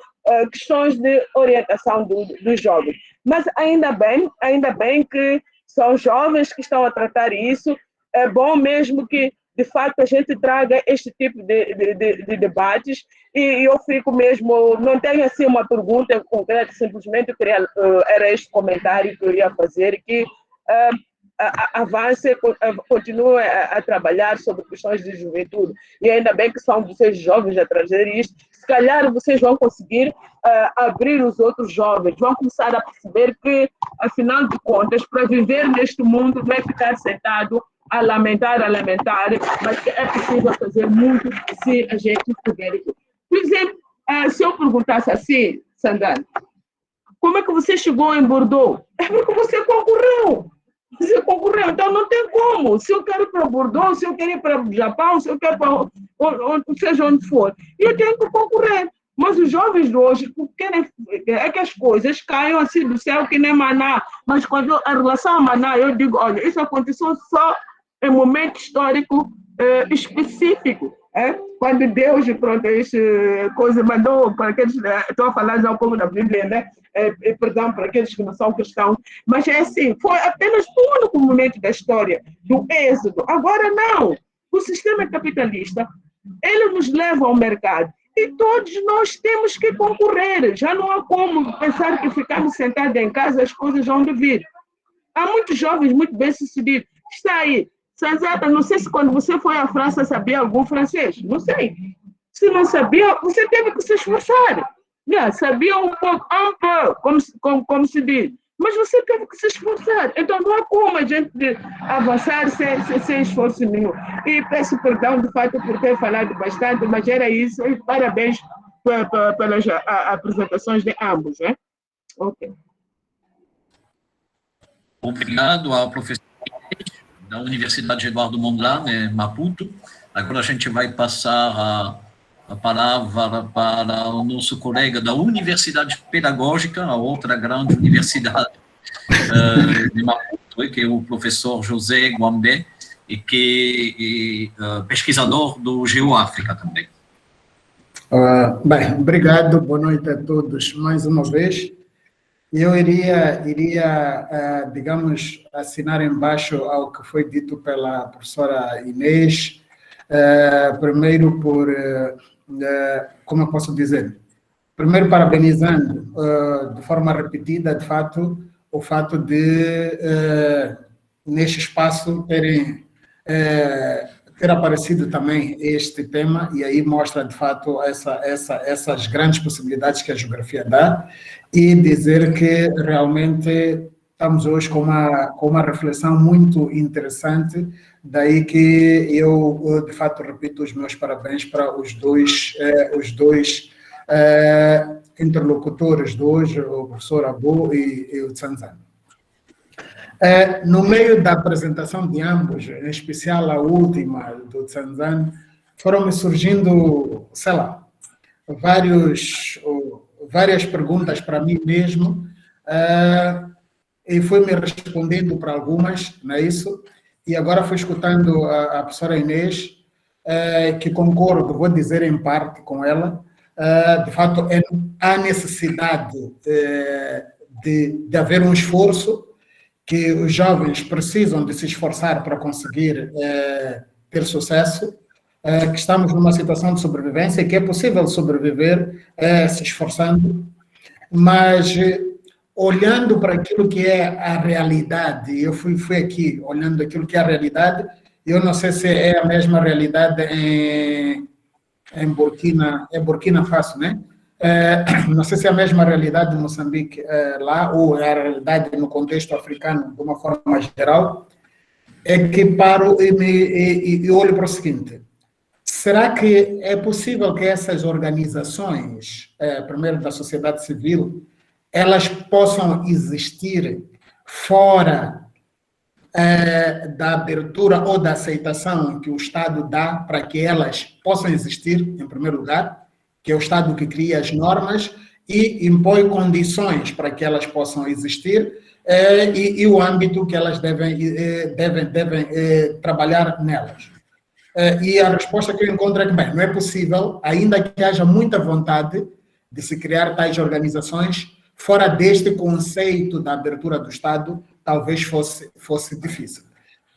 Speaker 4: questões de orientação dos jovens. Mas ainda bem que são jovens que estão a tratar isso. É bom mesmo que, de fato, a gente traga este tipo de debates, e eu fico mesmo, não tenho assim uma pergunta concreta, simplesmente era este comentário que eu ia fazer, que avance, continue a trabalhar sobre questões de juventude, e ainda bem que são vocês jovens a trazer isto. Se calhar vocês vão conseguir abrir os outros jovens, vão começar a perceber que, afinal de contas, para viver neste mundo não é ficar sentado a lamentar, mas que é possível fazer muito se a gente puder. Por exemplo, se eu perguntasse assim, Sandane, como é que você chegou em Bordeaux? É porque você concorreu. Você concorreu, então não tem como. Se eu quero ir para Bordeaux, se eu quero ir para o Japão, se eu quero para seja onde for, eu tenho que concorrer. Mas os jovens de hoje querem é que as coisas caiam assim do céu que nem maná. Mas quando a relação a maná, eu digo, olha, isso aconteceu só em momento histórico específico. Quando Deus, pronto, coisa mandou para aqueles, estou a falar já um pouco da Bíblia, né? Perdão, para aqueles que não são cristãos, mas é assim, foi apenas o único momento da história do êxodo. Agora não, o sistema capitalista, ele nos leva ao mercado e todos nós temos que concorrer, já não há como pensar que ficamos sentados em casa as coisas vão vir. Há muitos jovens muito bem-sucedidos, está aí, Sanzata, não sei se quando você foi à França sabia algum francês, não sei. Se não sabia, você teve que se esforçar. Sabia um pouco, como se diz. Mas você teve que se esforçar. Então não há como a gente avançar sem esforço nenhum. E peço perdão, de fato, por ter falado bastante, mas era isso. E parabéns pelas apresentações de ambos. Né? Ok.
Speaker 1: Obrigado ao professor da Universidade Eduardo Mondlane, em Maputo. Agora a gente vai passar a palavra para o nosso colega da Universidade Pedagógica, a outra grande universidade de Maputo, que é o professor José Guambé, e que é pesquisador do GeoAfrica também.
Speaker 5: Bem, obrigado, boa noite a todos mais uma vez. Eu iria, digamos, assinar embaixo ao que foi dito pela professora Inês, primeiro por, como eu posso dizer, primeiro parabenizando de forma repetida, de fato, o fato de, neste espaço, ter aparecido também este tema, e aí mostra, de fato, essas grandes possibilidades que a geografia dá, e dizer que realmente estamos hoje com uma reflexão muito interessante, daí que eu, de fato, repito os meus parabéns para os dois interlocutores de hoje, o professor Abu e o Tsanzan. No meio da apresentação de ambos, em especial a última do Tsanzan, foram-me surgindo, sei lá, várias perguntas para mim mesmo, e fui-me respondendo para algumas, não é isso? E agora fui escutando a professora Inês, que concordo, vou dizer em parte com ela, de fato, há necessidade de haver um esforço, que os jovens precisam de se esforçar para conseguir ter sucesso, que estamos numa situação de sobrevivência, que é possível sobreviver se esforçando, mas olhando para aquilo que é a realidade, eu fui aqui olhando aquilo que é a realidade, eu não sei se é a mesma realidade em Burkina Faso, né? Não sei se é a mesma realidade de Moçambique lá, ou é a realidade no contexto africano de uma forma geral, é que paro e olho para o seguinte: será que é possível que essas organizações, primeiro da sociedade civil, elas possam existir fora da abertura ou da aceitação que o Estado dá para que elas possam existir, em primeiro lugar, que é o Estado que cria as normas e impõe condições para que elas possam existir, e o âmbito que elas devem trabalhar nelas. E a resposta que eu encontro é que, bem, não é possível, ainda que haja muita vontade de se criar tais organizações, fora deste conceito da abertura do Estado, talvez fosse difícil.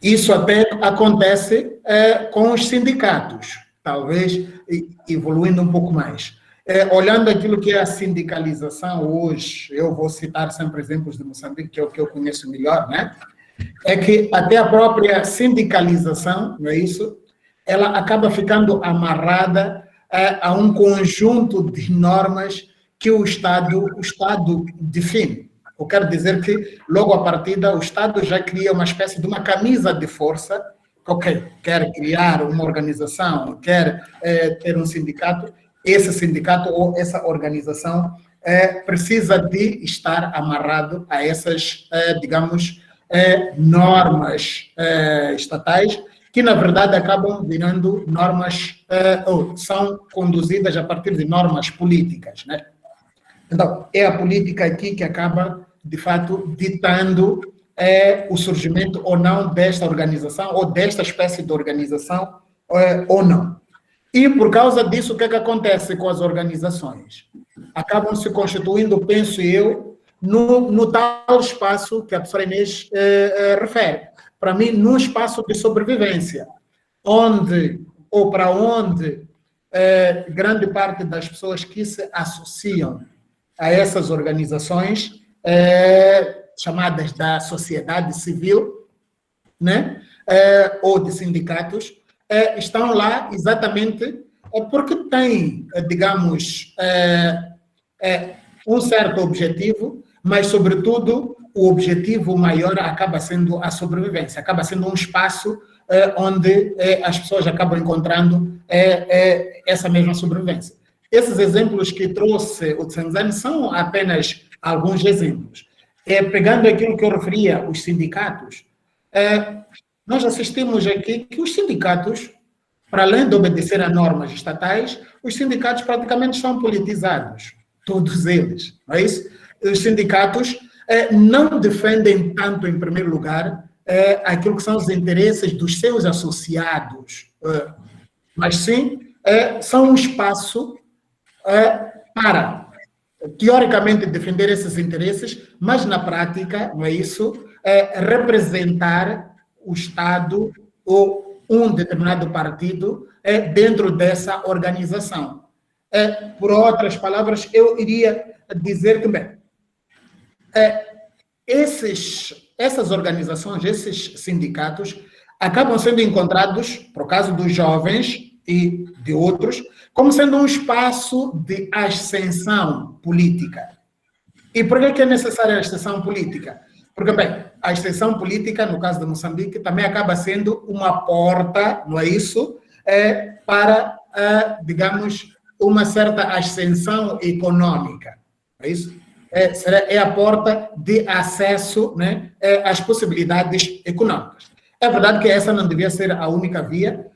Speaker 5: Isso até acontece com os sindicatos, talvez evoluindo um pouco mais. Olhando aquilo que é a sindicalização hoje, eu vou citar sempre exemplos de Moçambique, que é o que eu conheço melhor, né? É que até a própria sindicalização, não é isso? Ela acaba ficando amarrada a um conjunto de normas que o Estado define. Eu quero dizer que, logo à partida, o Estado já cria uma espécie de uma camisa de força, ok, quer criar uma organização, quer ter um sindicato, esse sindicato ou essa organização precisa de estar amarrado a essas, digamos, normas estatais, que na verdade acabam virando normas, ou são conduzidas a partir de normas políticas, né? Então, é a política aqui que acaba, de fato, ditando o surgimento ou não desta organização, ou desta espécie de organização, ou não. E, por causa disso, o que é que acontece com as organizações? Acabam se constituindo, penso eu, no tal espaço que a professora Inês refere. Para mim, num espaço de sobrevivência, onde, ou para onde, grande parte das pessoas que se associam a essas organizações, chamadas da sociedade civil, né? Ou de sindicatos, estão lá exatamente porque têm, digamos, um certo objetivo, mas, sobretudo, o objetivo maior acaba sendo a sobrevivência, acaba sendo um espaço onde as pessoas acabam encontrando essa mesma sobrevivência. Esses exemplos que trouxe o Tsenzani são apenas alguns exemplos. Pegando aquilo que eu referia, os sindicatos, nós assistimos aqui que os sindicatos, para além de obedecer a normas estatais, os sindicatos praticamente são politizados, todos eles, não é isso? Os sindicatos não defendem tanto, em primeiro lugar, aquilo que são os interesses dos seus associados, mas sim são um espaço para, teoricamente, defender esses interesses, mas na prática, não é isso, representar o Estado ou um determinado partido dentro dessa organização. Por outras palavras, eu iria dizer que, bem, essas organizações, esses sindicatos, acabam sendo encontrados, por caso dos jovens e de outros, como sendo um espaço de ascensão política. E por que é necessária a ascensão política? Porque, bem, a ascensão política, no caso de Moçambique, também acaba sendo uma porta, não é isso, para, digamos, uma certa ascensão econômica. É isso? É a porta de acesso, né, às possibilidades econômicas. É verdade que essa não devia ser a única via,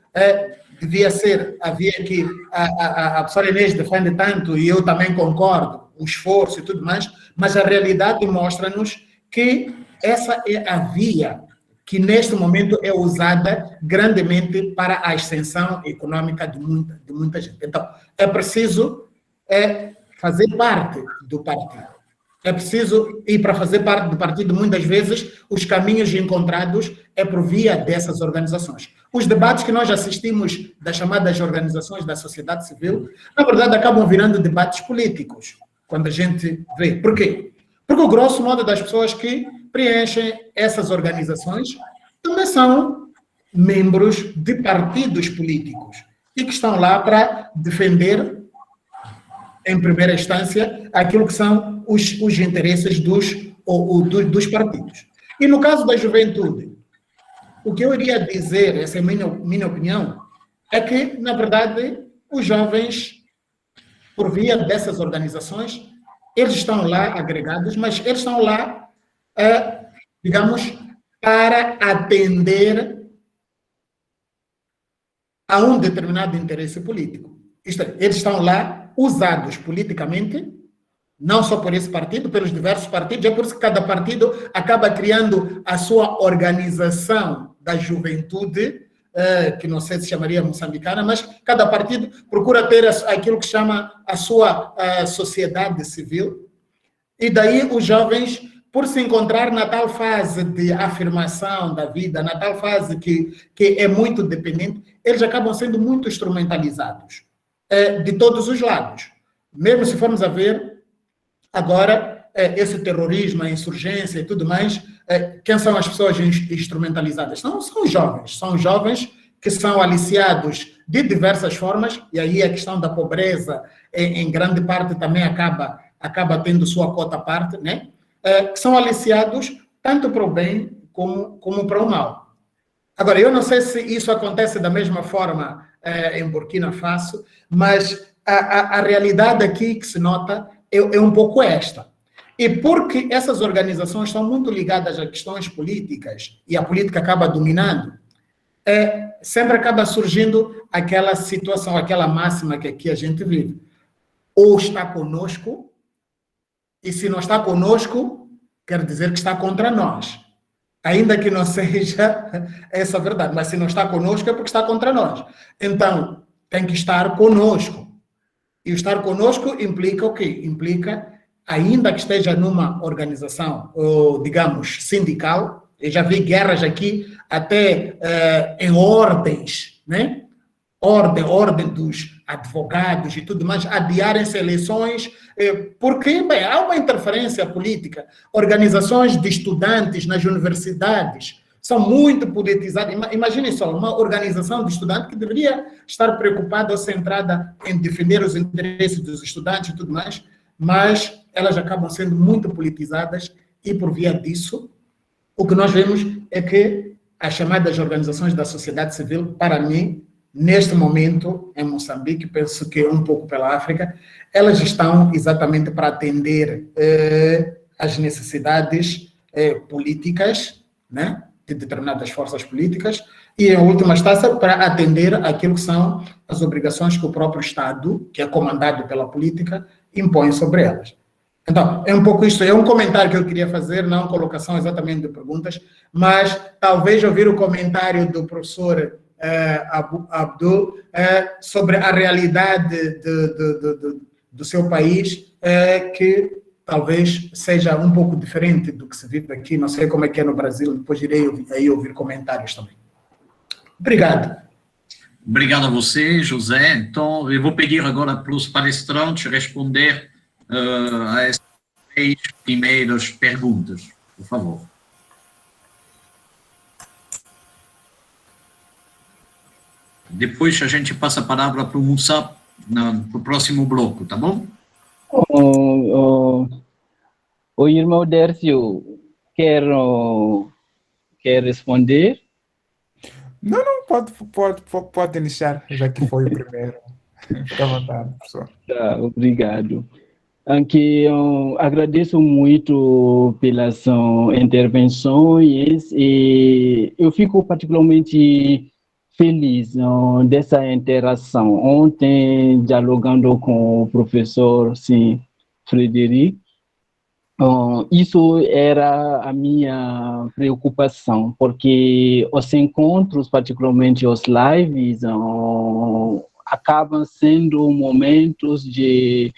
Speaker 5: devia ser a via que a professora Inês defende tanto, e eu também concordo, o esforço e tudo mais, mas a realidade mostra-nos que essa é a via que neste momento é usada grandemente para a ascensão econômica de muita gente. Então, é preciso fazer parte do partido. É preciso, e para fazer parte do partido, muitas vezes, os caminhos encontrados é por via dessas organizações. Os debates que nós assistimos das chamadas organizações da sociedade civil, na verdade, acabam virando debates políticos, quando a gente vê. Por quê? Porque o grosso modo das pessoas que preenchem essas organizações também são membros de partidos políticos e que estão lá para defender, em primeira instância, aquilo que são os interesses dos partidos. E no caso da juventude, o que eu iria dizer, essa é a minha opinião, é que, na verdade, os jovens, por via dessas organizações, eles estão lá agregados, mas eles estão lá, digamos, para atender a um determinado interesse político. Isto é, eles estão lá usados politicamente, não só por esse partido, pelos diversos partidos, é por isso que cada partido acaba criando a sua organização da juventude, que não sei se chamaria moçambicana, mas cada partido procura ter aquilo que chama a sua sociedade civil, e daí os jovens, por se encontrar na tal fase de afirmação da vida, na tal fase que é muito dependente, eles acabam sendo muito instrumentalizados, de todos os lados. Mesmo se formos a ver, agora, esse terrorismo, a insurgência e tudo mais, quem são as pessoas instrumentalizadas? Não, são jovens que são aliciados de diversas formas, e aí a questão da pobreza, em grande parte, também acaba tendo sua cota à parte, né? Que são aliciados tanto para o bem como para o mal. Agora, eu não sei se isso acontece da mesma forma em Burkina Faso, mas a realidade aqui que se nota é um pouco esta. E porque essas organizações estão muito ligadas a questões políticas e a política acaba dominando, sempre acaba surgindo aquela situação, aquela máxima que aqui a gente vive. Ou está conosco, e se não está conosco, quer dizer que está contra nós. Ainda que não seja essa a verdade, mas se não está conosco é porque está contra nós. Então, tem que estar conosco. E o estar conosco implica o quê? Implica, ainda que esteja numa organização, ou, digamos, sindical, eu já vi guerras aqui até em ordens, né? Ordem dos advogados e tudo mais, adiarem-se eleições, porque, bem, há uma interferência política. Organizações de estudantes nas universidades são muito politizadas. Imaginem só, uma organização de estudantes que deveria estar preocupada ou centrada em defender os interesses dos estudantes e tudo mais, mas elas acabam sendo muito politizadas e, por via disso, o que nós vemos é que as chamadas organizações da sociedade civil, para mim, neste momento, em Moçambique, penso que um pouco pela África, elas estão exatamente para atender as necessidades políticas, né, de determinadas forças políticas, e, em última instância, para atender aquilo que são as obrigações que o próprio Estado, que é comandado pela política, impõe sobre elas. Então, é um pouco isto, é um comentário que eu queria fazer, não colocação exatamente de perguntas, mas talvez ouvir o comentário do professor Abdul sobre a realidade do seu país, que talvez seja um pouco diferente do que se vive aqui, não sei como é que é no Brasil, depois irei aí ouvir comentários também. Obrigado.
Speaker 1: Obrigado a você, José. Então, eu vou pedir agora para os palestrantes responder a essas 3 primeiras perguntas, por favor. Depois a gente passa a palavra para o Moussa no próximo bloco, tá bom?
Speaker 3: O irmão Dércio quer responder?
Speaker 2: Não, pode iniciar, já que foi o primeiro. Fica à vontade, professor.
Speaker 3: Tá, obrigado. Aqui, agradeço muito pelas intervenções e eu fico particularmente feliz dessa interação. Ontem, dialogando com o professor Frederico, isso era a minha preocupação, porque os encontros, particularmente os lives, acabam sendo momentos de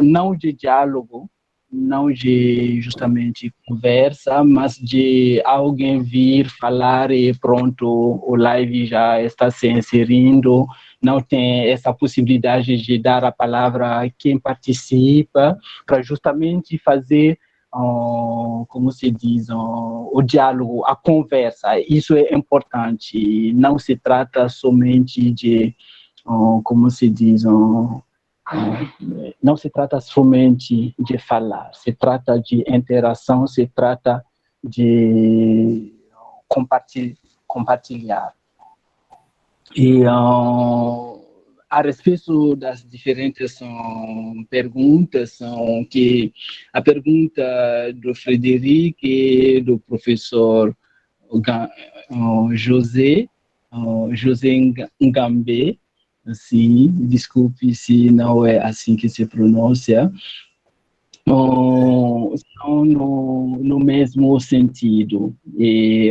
Speaker 3: não de diálogo, não de justamente conversa, mas de alguém vir falar e pronto, o live já está se inserindo, não tem essa possibilidade de dar a palavra a quem participa, para justamente fazer, como se diz, o diálogo, a conversa. Isso é importante, não se trata somente de, como se diz, não se trata somente de falar, se trata de interação, se trata de compartilhar. E a respeito das diferentes perguntas, que a pergunta do Frederico e do professor José Ngambé, assim, desculpe se não é assim que se pronuncia, são no mesmo sentido. E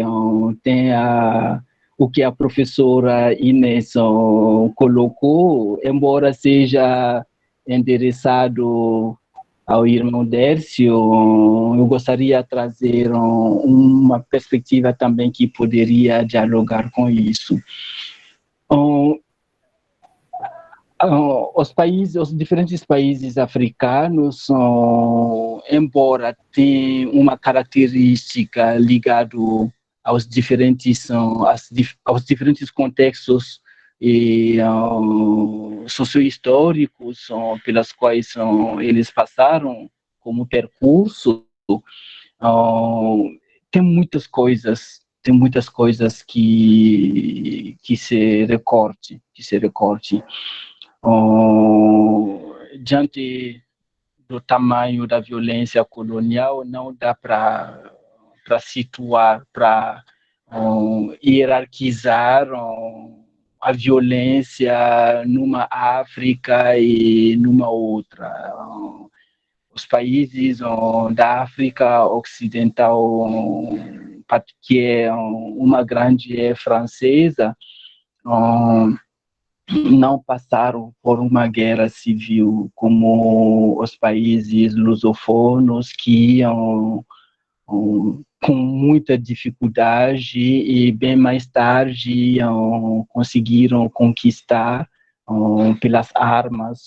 Speaker 3: tem o que a professora Inês colocou, embora seja endereçado ao irmão Dércio, eu gostaria de trazer uma perspectiva também que poderia dialogar com isso. Os diferentes países africanos, embora tenham uma característica ligada aos diferentes contextos e socio-históricos pelas quais eles passaram como percurso, tem muitas coisas que se recorte. Diante do tamanho da violência colonial, não dá para situar, para hierarquizar a violência numa África e numa outra. Os países da África Ocidental, que é uma grande francesa, não passaram por uma guerra civil como os países lusófonos, que iam com muita dificuldade e bem mais tarde conseguiram conquistar pelas armas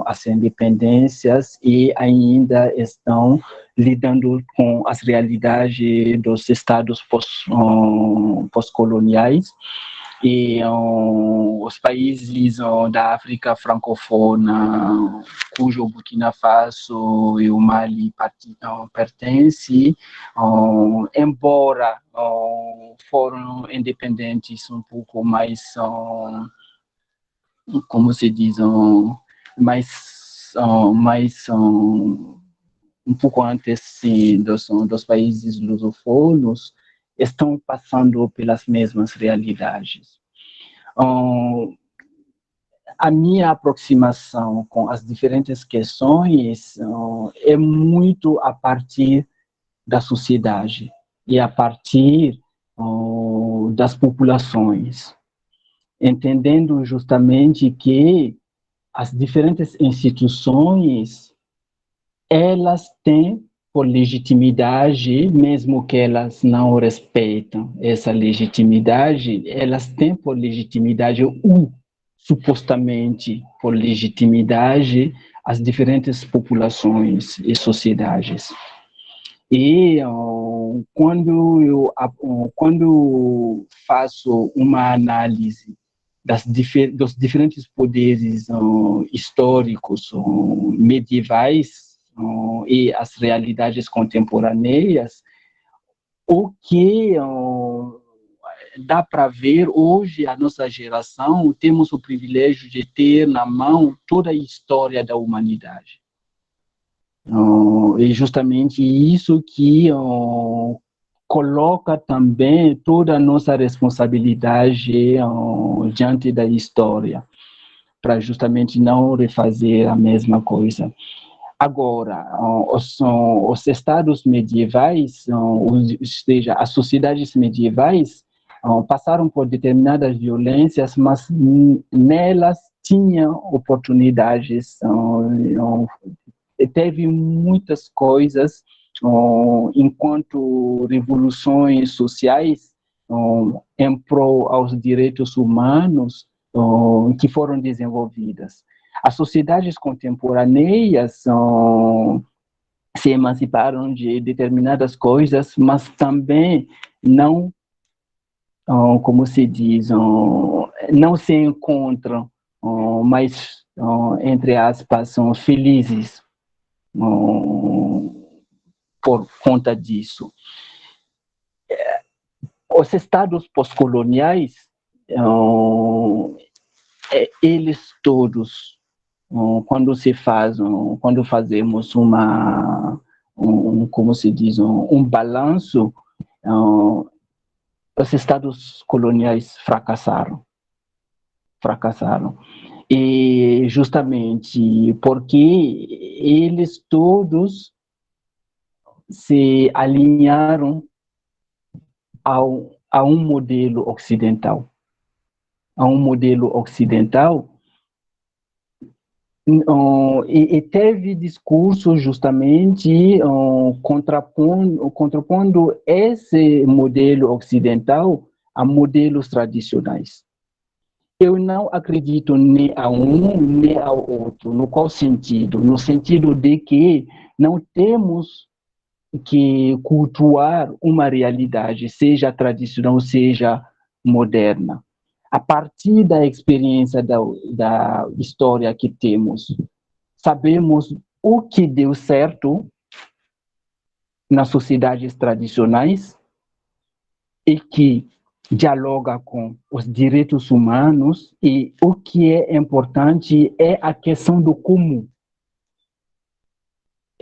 Speaker 3: as independências e ainda estão lidando com as realidades dos estados pós-coloniais. E os países da África francófona, cujo Burkina Faso e o Mali pertencem, embora foram independentes um pouco mais, como se diz, mais um pouco antes sim, dos países lusófonos, estão passando pelas mesmas realidades. A minha aproximação com as diferentes questões é muito a partir da sociedade e a partir das populações, entendendo justamente que as diferentes instituições, elas têm por legitimidade, mesmo que elas não respeitam essa legitimidade, elas têm por legitimidade, ou supostamente por legitimidade, as diferentes populações e sociedades. E quando eu faço uma análise dos diferentes poderes históricos medievais, e as realidades contemporâneas, o que dá para ver hoje, a nossa geração, temos o privilégio de ter na mão toda a história da humanidade. E justamente isso que coloca também toda a nossa responsabilidade diante da história, para justamente não refazer a mesma coisa. Agora, os estados medievais, ou seja, as sociedades medievais, passaram por determinadas violências, mas nelas tinham oportunidades, teve muitas coisas, enquanto revoluções sociais em prol aos direitos humanos que foram desenvolvidas. As sociedades contemporâneas se emanciparam de determinadas coisas, mas também não, como se diz, não se encontram mais, entre aspas, são felizes por conta disso. Os estados pós-coloniais, eles todos, quando fazemos como se diz, um balanço, os estados coloniais fracassaram. E justamente porque eles todos se alinharam a um modelo ocidental. E teve discurso justamente contrapondo esse modelo ocidental a modelos tradicionais. Eu não acredito nem a um nem ao outro. No qual sentido? No sentido de que não temos que cultuar uma realidade, seja tradicional, seja moderna. A partir da experiência da história que temos, sabemos o que deu certo nas sociedades tradicionais e que dialoga com os direitos humanos, e o que é importante é a questão do comum.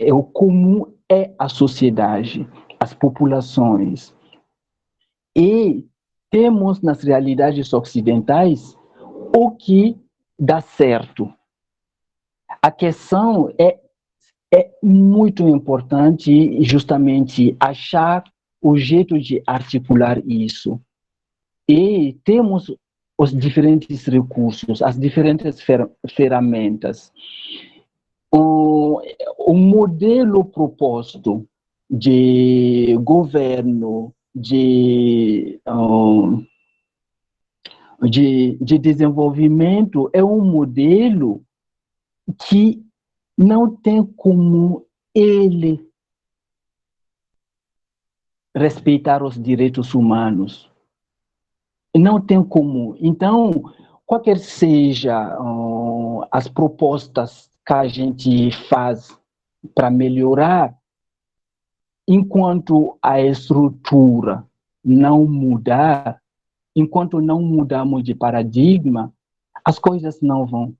Speaker 3: o comum é a sociedade, as populações. E temos nas realidades ocidentais o que dá certo. A questão é muito importante justamente achar o jeito de articular isso. E temos os diferentes recursos, as diferentes ferramentas. O modelo proposto de governo, de desenvolvimento é um modelo que não tem como ele respeitar os direitos humanos. Não tem como. Então, qualquer seja as propostas que a gente faz para melhorar, enquanto a estrutura não mudar, enquanto não mudarmos de paradigma, as coisas não vão,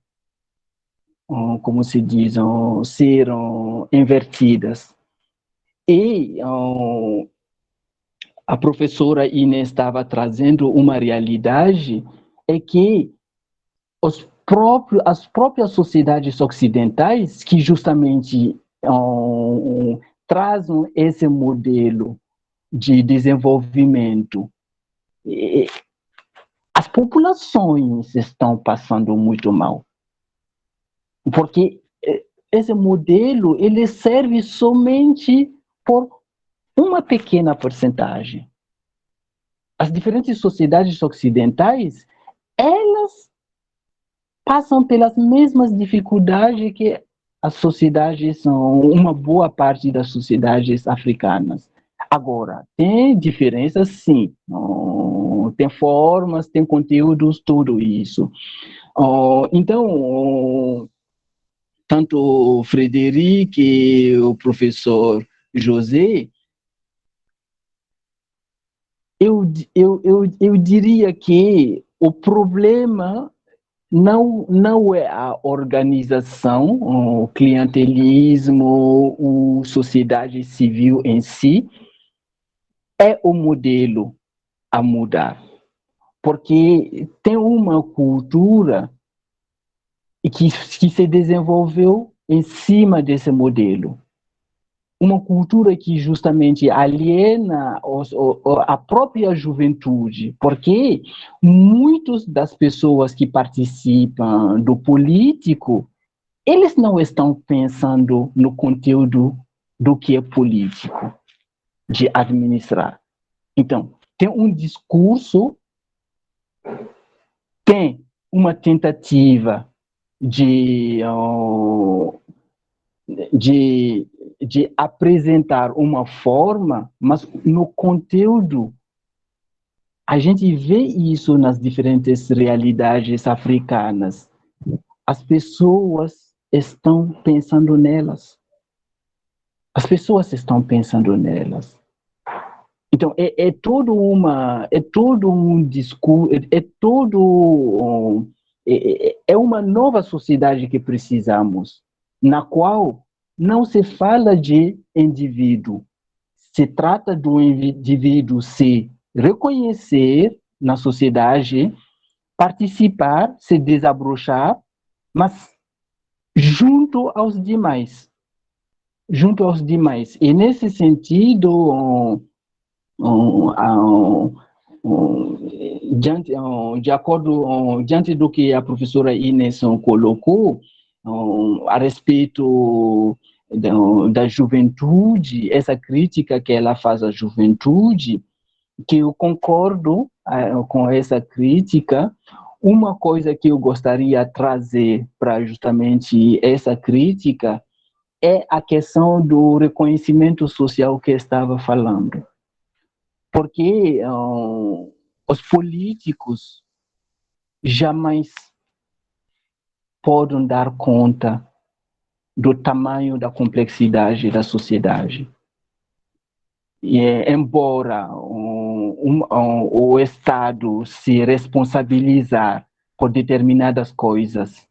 Speaker 3: como se diz, ser invertidas. E a professora Inês estava trazendo uma realidade, é que as próprias sociedades ocidentais, que justamente trazem esse modelo de desenvolvimento, as populações estão passando muito mal. Porque esse modelo, ele serve somente por uma pequena porcentagem. As diferentes sociedades ocidentais, elas passam pelas mesmas dificuldades que as sociedades, uma boa parte das sociedades africanas. Agora, tem diferenças, sim. Tem formas, tem conteúdos, tudo isso. Então, tanto o Frederico e o professor José, eu diria que o problema não é a organização, o clientelismo, a sociedade civil em si, é o modelo a mudar. Porque tem uma cultura que se desenvolveu em cima desse modelo. Uma cultura que justamente aliena a própria juventude, porque muitas das pessoas que participam do político, eles não estão pensando no conteúdo do que é político, de administrar. Então, tem um discurso, tem uma tentativa de apresentar uma forma, mas no conteúdo, a gente vê isso nas diferentes realidades africanas. As pessoas estão pensando nelas. As pessoas estão pensando nelas. Então, é todo um discurso, é uma nova sociedade que precisamos, na qual não se fala de indivíduo, se trata do indivíduo se reconhecer na sociedade, participar, se desabrochar, mas junto aos demais. Junto aos demais. E nesse sentido, diante do que a professora Inês colocou, a respeito da juventude, essa crítica que ela faz à juventude, que eu concordo com essa crítica. Uma coisa que eu gostaria de trazer para justamente essa crítica é a questão do reconhecimento social que eu estava falando. Porque os políticos jamais podem dar conta do tamanho da complexidade da sociedade. E, embora o Estado se responsabilizar por determinadas coisas,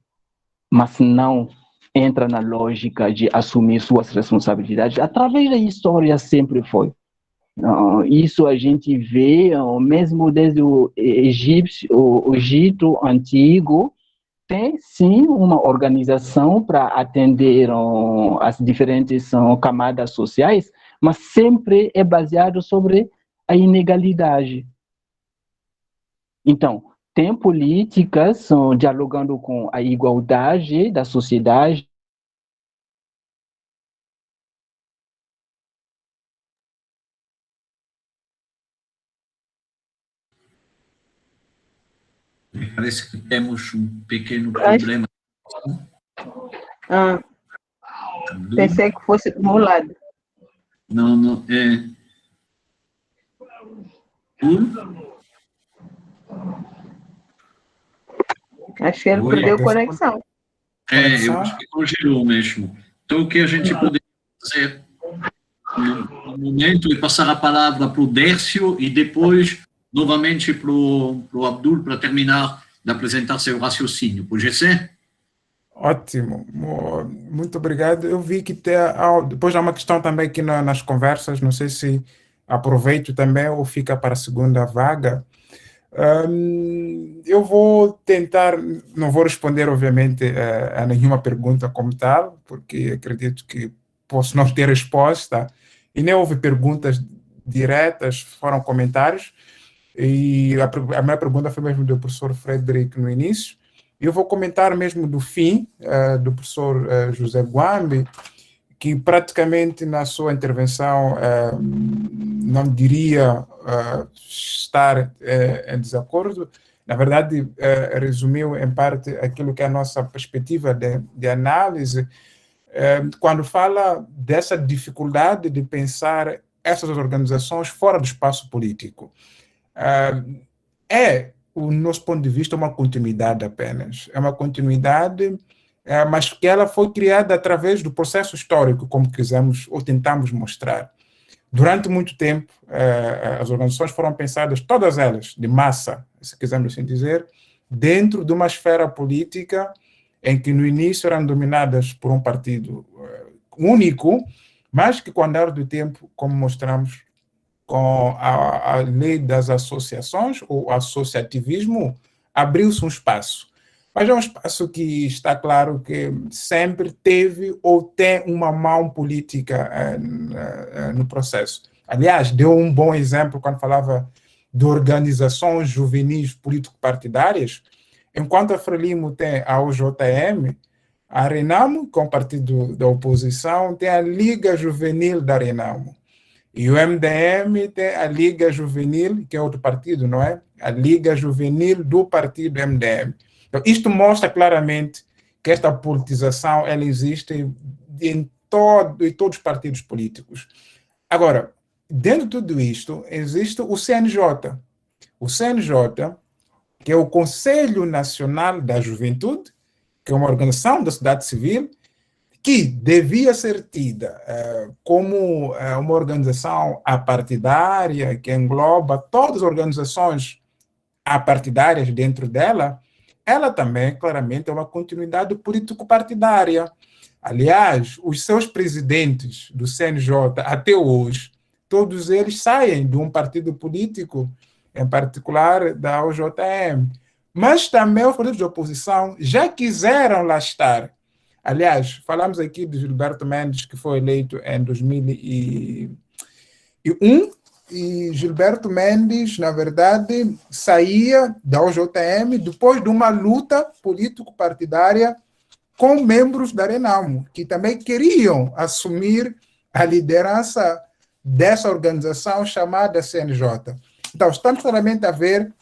Speaker 3: mas não entra na lógica de assumir suas responsabilidades. Através da história sempre foi. Isso a gente vê, mesmo desde o Egito Antigo, tem sim uma organização para atender as diferentes camadas sociais, mas sempre é baseado sobre a inegalidade. Então, tem políticas dialogando com a igualdade da sociedade.
Speaker 1: Parece que temos um pequeno problema.
Speaker 4: Pensei que fosse do meu lado.
Speaker 1: Não, não, é...
Speaker 4: Acho que ele perdeu a conexão.
Speaker 1: Eu acho que congelou mesmo. Então, o que a gente poderia fazer no momento é passar a palavra para o Dércio e depois, novamente, para o Abdul, para terminar de apresentar seu raciocínio. Pode ser?
Speaker 2: Ótimo, muito obrigado. Eu vi que depois há uma questão também aqui nas conversas, não sei se aproveito também ou fica para a segunda vaga. Eu vou tentar, não vou responder, obviamente, a nenhuma pergunta como tal, porque acredito que posso não ter resposta, e nem houve perguntas diretas, foram comentários, e a minha pergunta foi mesmo do professor Frederic no início. Eu vou comentar mesmo do fim, do professor José Gwambi, que praticamente na sua intervenção não diria estar em desacordo, na verdade resumiu em parte aquilo que é a nossa perspectiva de análise, quando fala dessa dificuldade de pensar essas organizações fora do espaço político. O nosso ponto de vista, uma continuidade apenas. É uma continuidade, mas que ela foi criada através do processo histórico, como quisemos ou tentamos mostrar. Durante muito tempo, as organizações foram pensadas, todas elas, de massa, se quisermos assim dizer, dentro de uma esfera política em que no início eram dominadas por um partido único, mas que com o andar do tempo, como mostramos, com a lei das associações, ou associativismo, abriu-se um espaço. Mas é um espaço que está claro que sempre teve ou tem uma mão política no processo. Aliás, deu um bom exemplo quando falava de organizações juvenis político-partidárias. Enquanto a Frelimo tem a OJM, a Renamo, que é um partido da oposição, tem a Liga Juvenil da Renamo. E o MDM tem a Liga Juvenil, que é outro partido, não é? A Liga Juvenil do partido MDM. Então, isto mostra claramente que esta politização ela existe em todos os partidos políticos. Agora, dentro de tudo isto, existe o CNJ. O CNJ, que é o Conselho Nacional da Juventude, que é uma organização da sociedade civil, que devia ser tida como uma organização apartidária, que engloba todas as organizações apartidárias dentro dela, ela também, claramente, é uma continuidade político-partidária. Aliás, os seus presidentes do CNJ, até hoje, todos eles saem de um partido político, em particular da OJM. Mas também os partidos de oposição já quiseram lá estar. Aliás, falamos aqui de Gilberto Mendes, que foi eleito em 2001, e Gilberto Mendes, na verdade, saía da OJM depois de uma luta político-partidária com membros da Renamo, que também queriam assumir a liderança dessa organização chamada CNJ. Então, estamos claramente a ver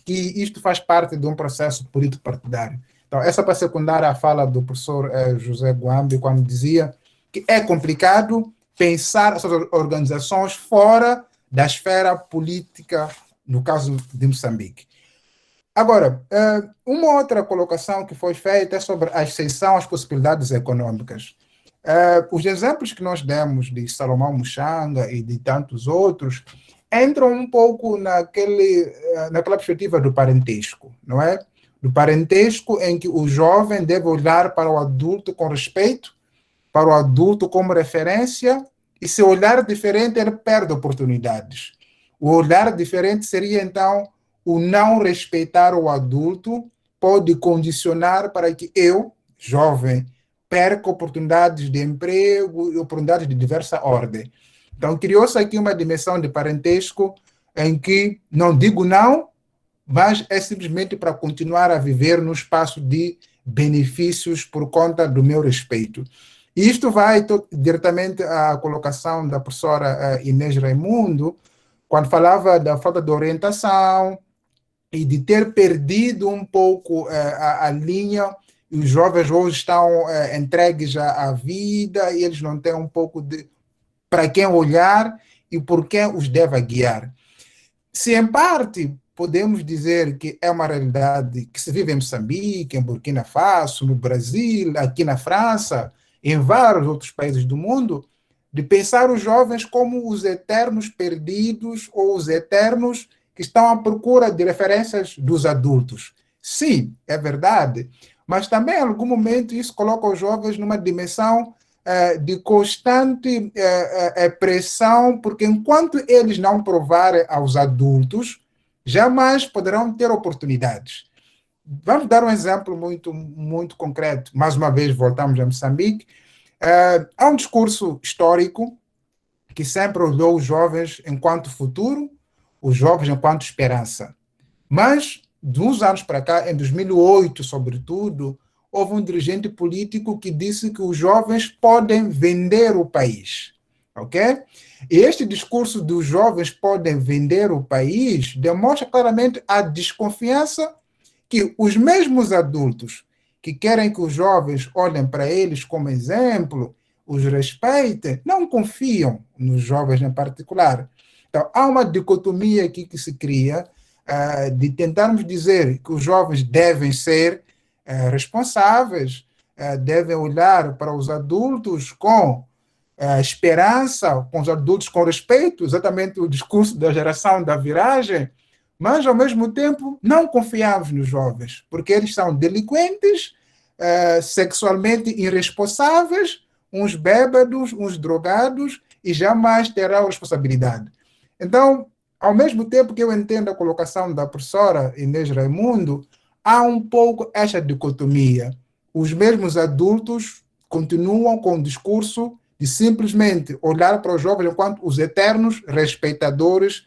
Speaker 2: que isto faz parte de um processo político-partidário. Então, essa para secundar a fala do professor José Gwambi, quando dizia que é complicado pensar essas organizações fora da esfera política, no caso de Moçambique. Agora, uma outra colocação que foi feita é sobre a exceção às possibilidades econômicas. Os exemplos que nós demos de Salomão Muxanga e de tantos outros entram um pouco naquela perspectiva do parentesco, não é? do parentesco, em que o jovem deve olhar para o adulto com respeito, para o adulto como referência, e se olhar diferente, ele perde oportunidades. O olhar diferente seria, então, o não respeitar o adulto, pode condicionar para que eu, jovem, perca oportunidades de emprego e oportunidades de diversa ordem. Então, criou-se aqui uma dimensão de parentesco em que não digo não, mas é simplesmente para continuar a viver no espaço de benefícios por conta do meu respeito. E isto vai diretamente à colocação da professora Inês Raimundo, quando falava da falta de orientação e de ter perdido um pouco a linha, e os jovens hoje estão entregues à vida e eles não têm um pouco de para quem olhar e por quem os deve guiar. Se em parte podemos dizer que é uma realidade que se vive em Moçambique, em Burkina Faso, no Brasil, aqui na França, em vários outros países do mundo, de pensar os jovens como os eternos perdidos ou os eternos que estão à procura de referências dos adultos. Sim, é verdade, mas também em algum momento isso coloca os jovens numa dimensão de constante pressão, porque enquanto eles não provarem aos adultos, jamais poderão ter oportunidades. Vamos dar um exemplo muito concreto. Mais uma vez, voltamos a Moçambique. Há um discurso histórico que sempre olhou os jovens enquanto futuro, os jovens enquanto esperança. Mas, de uns anos para cá, em 2008, sobretudo, houve um dirigente político que disse que os jovens podem vender o país. Ok? E este discurso dos jovens podem vender o país demonstra claramente a desconfiança que os mesmos adultos que querem que os jovens olhem para eles como exemplo, os respeitem, não confiam nos jovens em particular. Então, há uma dicotomia aqui que se cria de tentarmos dizer que os jovens devem ser responsáveis, devem olhar para os adultos com esperança, com os adultos com respeito, exatamente o discurso da geração da viragem, mas, ao mesmo tempo, não confiamos nos jovens, porque eles são delinquentes, sexualmente irresponsáveis, uns bêbados, uns drogados, e jamais terão responsabilidade. Então, ao mesmo tempo que eu entendo a colocação da professora Inês Raimundo, há um pouco esta dicotomia. Os mesmos adultos continuam com o discurso de simplesmente olhar para os jovens enquanto os eternos respeitadores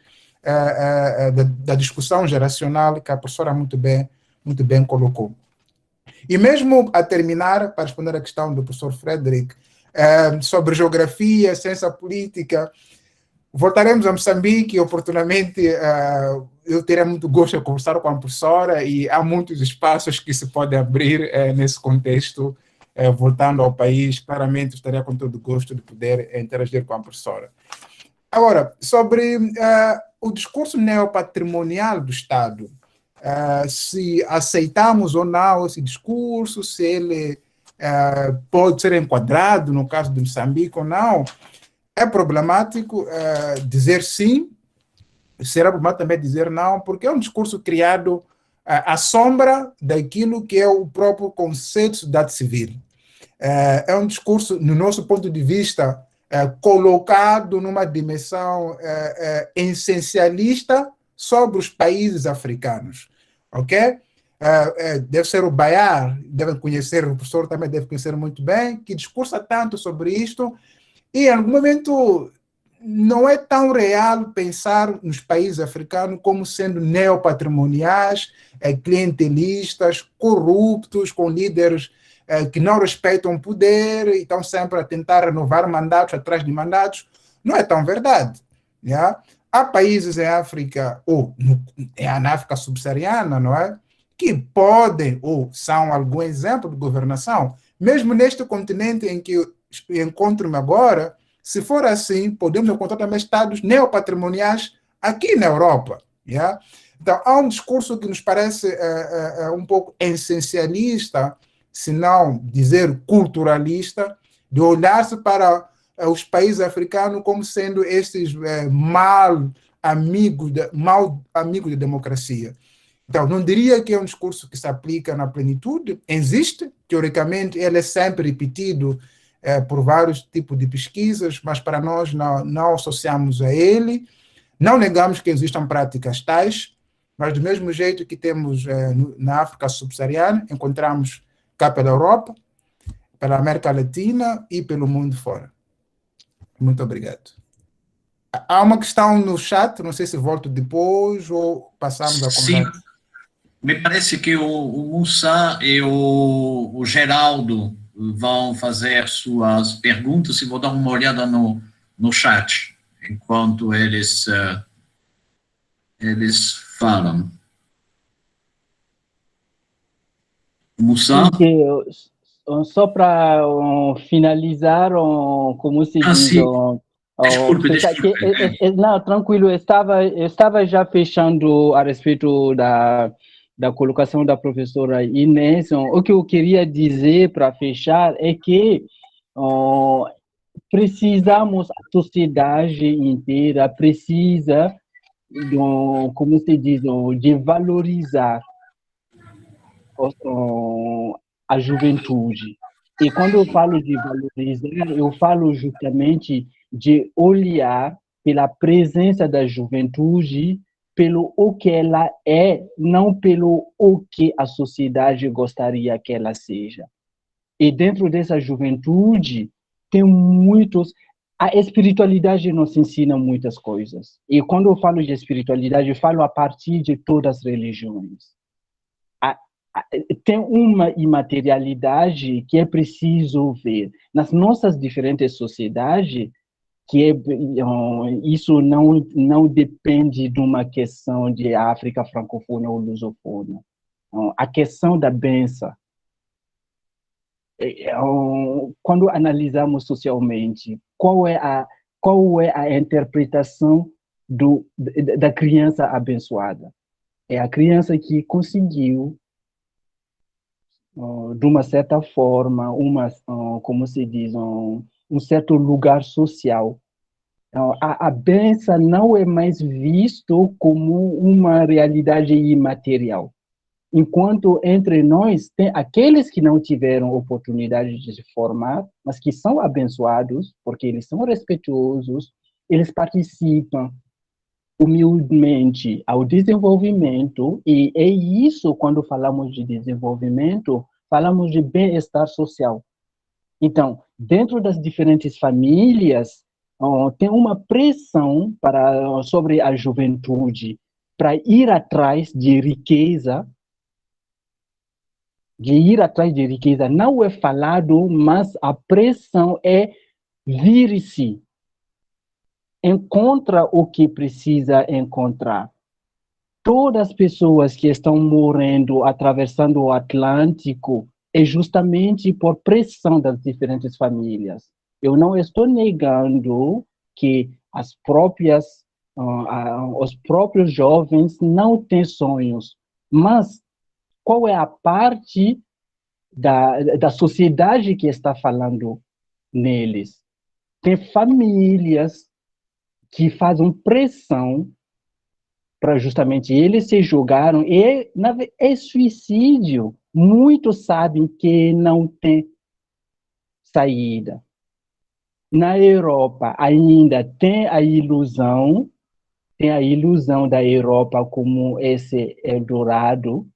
Speaker 2: da discussão geracional que a professora muito bem colocou. E mesmo a terminar, para responder à questão do professor Frederick, sobre geografia, ciência política, voltaremos a Moçambique e, oportunamente, eu teria muito gosto de conversar com a professora e há muitos espaços que se podem abrir nesse contexto. Voltando ao país, claramente estaria com todo gosto de poder interagir com a professora. Agora, sobre o discurso neopatrimonial do Estado, se aceitamos ou não esse discurso, se ele pode ser enquadrado no caso de Moçambique ou não, é problemático dizer sim, será problemático também dizer não, porque é um discurso criado à sombra daquilo que é o próprio conceito de sociedade civil. É um discurso, no nosso ponto de vista, colocado numa dimensão essencialista sobre os países africanos, ok? Deve ser o Bayar, deve conhecer, o professor também deve conhecer muito bem, que discursa tanto sobre isto, e em algum momento não é tão real pensar nos países africanos como sendo neopatrimoniais, clientelistas, corruptos, com líderes que não respeitam o poder e estão sempre a tentar renovar mandatos atrás de mandatos. Não é tão verdade. Yeah? Há países em África, ou na África subsaariana, não é? Que podem, ou são algum exemplo de governação, mesmo neste continente em que eu encontro-me agora. Se for assim, podemos encontrar também estados neopatrimoniais aqui na Europa. Yeah? Então, há um discurso que nos parece um pouco essencialista, se não dizer culturalista, de olhar-se para os países africanos como sendo esses mal amigos da democracia. Então, não diria que é um discurso que se aplica na plenitude, existe, teoricamente, ele é sempre repetido por vários tipos de pesquisas, mas para nós não associamos a ele, não negamos que existam práticas tais, mas do mesmo jeito que temos na África subsaariana, encontramos cá pela Europa, pela América Latina e pelo mundo fora. Muito obrigado. Há uma questão no chat, não sei se volto depois ou passamos a conversa.
Speaker 1: Sim, me parece que o Moussa e o Geraldo vão fazer suas perguntas e vou dar uma olhada no chat enquanto eles falam. Moussa?
Speaker 3: Só para finalizar, como se diz...
Speaker 1: Desculpe.
Speaker 3: Não, tranquilo, eu estava já fechando a respeito da colocação da professora Inês. O que eu queria dizer para fechar é que precisamos, a sociedade inteira precisa, como se diz, de valorizar a juventude. E quando eu falo de valorizar, eu falo justamente de olhar pela presença da juventude, pelo o que ela é, não pelo o que a sociedade gostaria que ela seja. E dentro dessa juventude, tem muitos... A espiritualidade nos ensina muitas coisas. E quando eu falo de espiritualidade, eu falo a partir de todas as religiões. Tem uma imaterialidade que é preciso ver. Nas nossas diferentes sociedades, isso não depende de uma questão de África francofona ou lusofona. A questão da bênção, quando analisamos socialmente, qual é a interpretação da criança abençoada? É a criança que conseguiu, de uma certa forma, como se diz, um certo lugar social. A bênção não é mais visto como uma realidade imaterial. Enquanto entre nós, tem aqueles que não tiveram oportunidade de se formar, mas que são abençoados, porque eles são respeitosos, eles participam humildemente ao desenvolvimento, e é isso, quando falamos de desenvolvimento, falamos de bem-estar social. Então, dentro das diferentes famílias, tem uma pressão sobre a juventude para ir atrás de riqueza. Não é falado, mas a pressão é vir-se. Encontra o que precisa encontrar. Todas as pessoas que estão morrendo, atravessando o Atlântico, é justamente por pressão das diferentes famílias. Eu não estou negando que os próprios jovens não têm sonhos, mas qual é a parte da sociedade que está falando neles? Tem famílias que fazem pressão para justamente eles se jogaram, e é suicídio. Muitos sabem que não tem saída. Na Europa ainda tem a ilusão da Europa como esse Eldorado,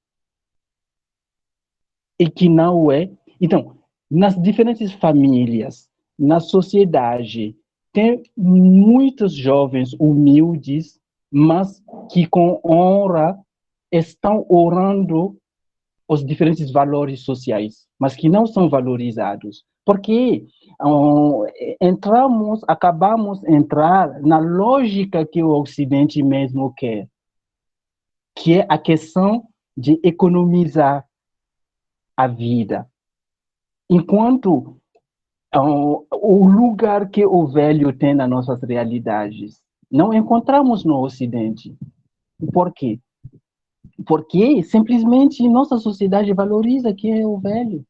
Speaker 3: e que não é. Então, nas diferentes famílias, na sociedade, tem muitos jovens humildes, mas que com honra estão orando os diferentes valores sociais, mas que não são valorizados. Porque acabamos de entrar na lógica que o Ocidente mesmo quer, que é a questão de economizar a vida. Enquanto o lugar que o velho tem nas nossas realidades, não encontramos no Ocidente. Por quê? Porque simplesmente nossa sociedade valoriza quem é o velho.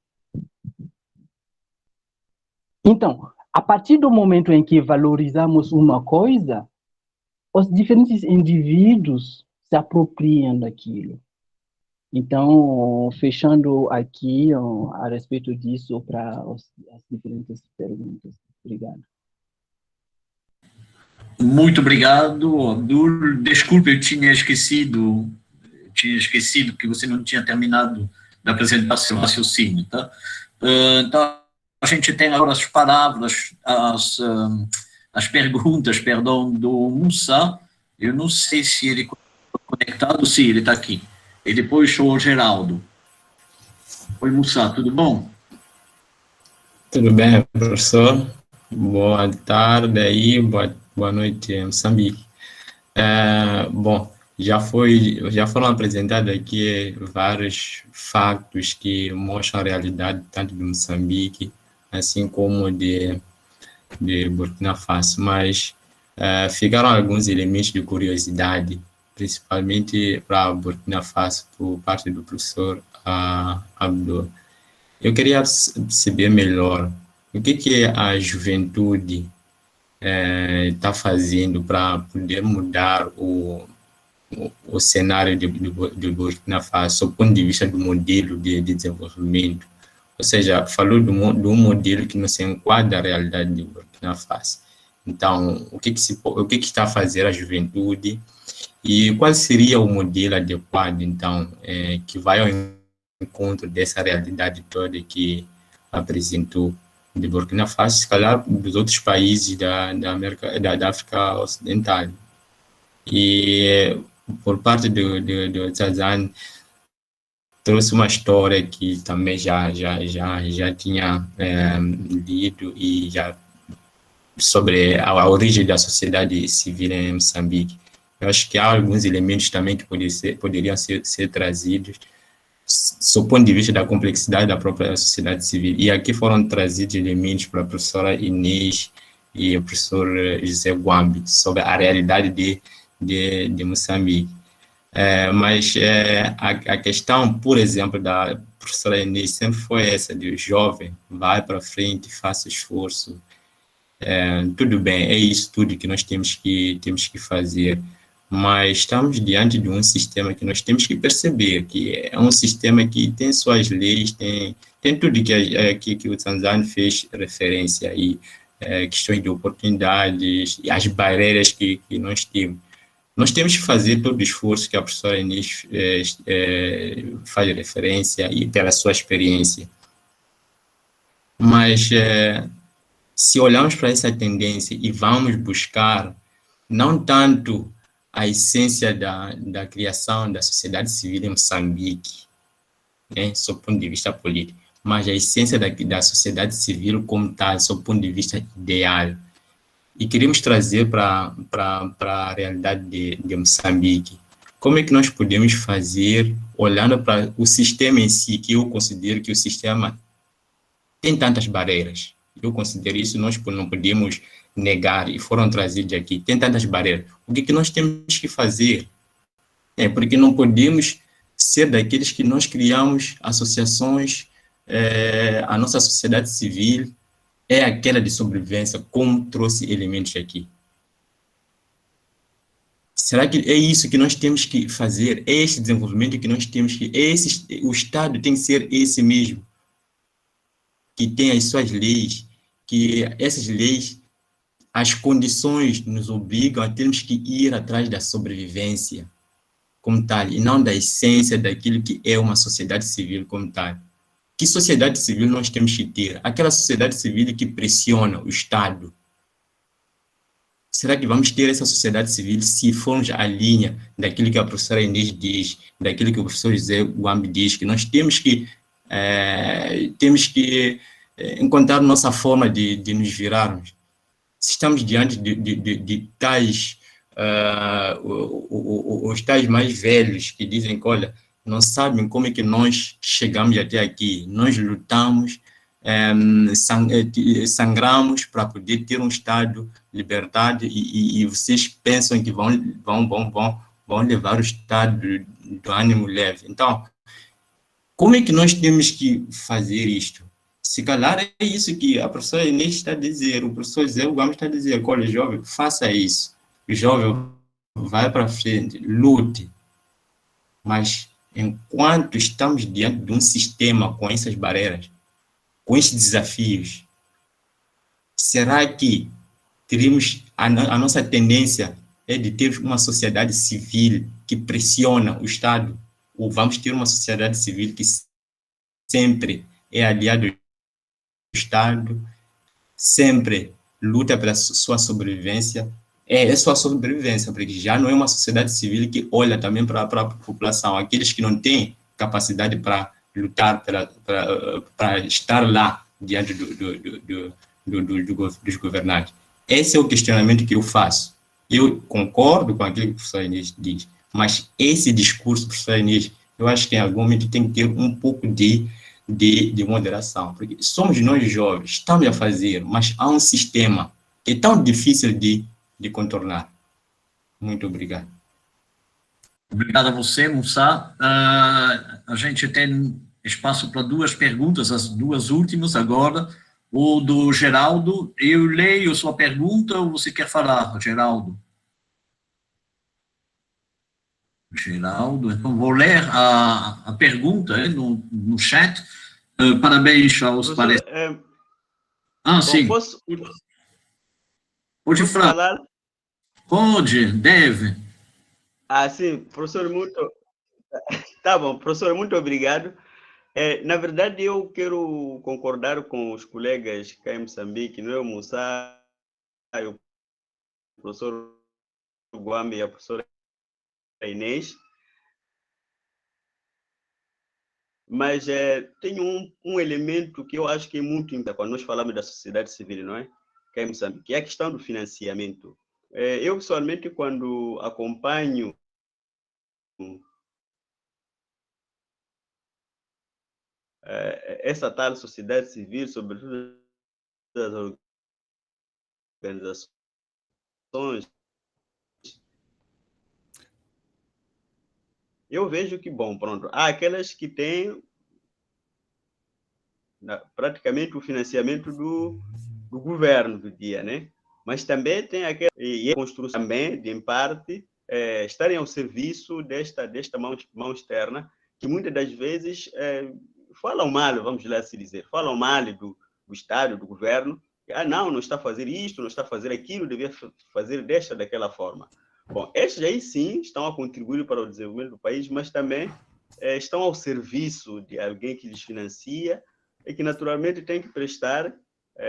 Speaker 3: Então, a partir do momento em que valorizamos uma coisa, os diferentes indivíduos se apropriam daquilo. Então, fechando aqui a respeito disso para as diferentes perguntas. Obrigado.
Speaker 1: Muito obrigado, Abdul. Desculpe, eu tinha esquecido que você não tinha terminado da apresentação do raciocínio, tá? Então, a gente tem agora as palavras, as perguntas, perdão, do Musa. Eu não sei se ele está conectado, sim, ele está aqui. E depois o Geraldo. Oi, Musa, tudo bom?
Speaker 6: Tudo bem, professor? Boa tarde aí, boa noite, Moçambique. Bom, já foram apresentados aqui vários fatos que mostram a realidade tanto de Moçambique, assim como de Burkina Faso, mas ficaram alguns elementos de curiosidade, principalmente para Burkina Faso, por parte do professor Abdul. Eu queria saber melhor o que a juventude está fazendo para poder mudar o cenário de Burkina Faso, do ponto de vista do modelo de desenvolvimento. Ou seja, falou de um modelo que não se enquadra à realidade de Burkina Faso. Então, o que está a fazer a juventude e qual seria o modelo adequado, então, que vai ao encontro dessa realidade toda que apresentou de Burkina Faso, se calhar dos outros países da África Ocidental. E por parte do Tanzânia, trouxe uma história que também já tinha lido e já sobre a origem da sociedade civil em Moçambique. Eu acho que há alguns elementos também que poderiam ser trazidos do ponto de vista da complexidade da própria sociedade civil. E aqui foram trazidos elementos para a professora Inês e o professor José Guambi sobre a realidade de Moçambique. Mas a questão, por exemplo, da professora Inês sempre foi essa, de jovem, vai para frente, faça esforço. Tudo bem, é isso tudo que nós temos que fazer, mas estamos diante de um sistema que nós temos que perceber que é um sistema que tem suas leis, tem tudo que o Tanzânia fez referência aí, questões de oportunidades e as barreiras que nós temos. Nós temos que fazer todo o esforço que a professora Inês faz referência e pela sua experiência. Mas se olharmos para essa tendência e vamos buscar não tanto a essência da criação da sociedade civil em Moçambique, né, sob o ponto de vista político, mas a essência da sociedade civil como tal, sob o ponto de vista ideal. E queremos trazer para a realidade de Moçambique. Como é que nós podemos fazer, olhando para o sistema em si, que eu considero que o sistema tem tantas barreiras. Eu considero isso, nós não podemos negar, e foram trazidos aqui, tem tantas barreiras. O que nós temos que fazer? Porque não podemos ser daqueles que nós criamos associações, a nossa sociedade civil é aquela de sobrevivência, como trouxe elementos aqui. Será que é isso que nós temos que fazer? É esse desenvolvimento que nós temos que... o Estado tem que ser esse mesmo, que tem as suas leis, que essas leis, as condições nos obrigam a termos que ir atrás da sobrevivência como tal, e não da essência daquilo que é uma sociedade civil como tal. Que sociedade civil nós temos que ter? Aquela sociedade civil que pressiona o Estado. Será que vamos ter essa sociedade civil se formos à linha daquilo que a professora Inês diz, daquilo que o professor José Guambi diz, que nós temos que encontrar nossa forma de nos virarmos? Se estamos diante de tais, os tais mais velhos que dizem que, olha, não sabem como é que nós chegamos até aqui. Nós lutamos, sangramos para poder ter um Estado libertado e vocês pensam que vão levar o Estado do ânimo leve. Então, como é que nós temos que fazer isto? Se calhar é isso que a professora Inês está a dizer, o professor Zé Gomes está a dizer, olha, jovem, faça isso. O jovem vai para frente, lute, mas enquanto estamos diante de um sistema com essas barreiras, com esses desafios, será que teríamos a nossa tendência é de ter uma sociedade civil que pressiona o Estado, ou vamos ter uma sociedade civil que sempre é aliado do Estado, sempre luta pela sua sobrevivência? É sua sobrevivência, porque já não é uma sociedade civil que olha também para a população, aqueles que não têm capacidade para lutar, para estar lá diante dos governantes. Esse é o questionamento que eu faço. Eu concordo com aquilo que o professor Inês diz, mas esse discurso, professor Inês, eu acho que em algum momento tem que ter um pouco de moderação, porque somos nós jovens, estamos a fazer, mas há um sistema que é tão difícil de contornar. Muito obrigado.
Speaker 1: Obrigado a você, Moussa. A gente tem espaço para 2 perguntas, as 2 últimas agora. O do Geraldo, eu leio sua pergunta ou você quer falar, Geraldo? Geraldo, então vou ler a pergunta no chat. Parabéns aos palestrantes. Sim. Pode falar? Pode, deve.
Speaker 7: Sim, professor, muito... Tá bom, professor, muito obrigado. Na verdade, eu quero concordar com os colegas cá em Moçambique, não é o Moussa, o professor Guambe e a professora Inês, mas tem um elemento que eu acho que é muito importante quando nós falamos da sociedade civil, não é? Cá em Moçambique, que é a questão do financiamento. Eu, pessoalmente, quando acompanho essa tal sociedade civil, sobretudo das organizações, eu vejo que, bom, pronto, há aquelas que têm praticamente o financiamento do governo do dia, né? Mas também tem aquela, e a construção também, de, em parte, estarem ao serviço desta mão externa, que muitas das vezes falam mal, vamos lá se dizer, falam mal do Estado, do governo, não está a fazer isto, não está a fazer aquilo, devia fazer daquela forma. Bom, estes aí sim estão a contribuir para o desenvolvimento do país, mas também estão ao serviço de alguém que lhes financia e que naturalmente tem que prestar,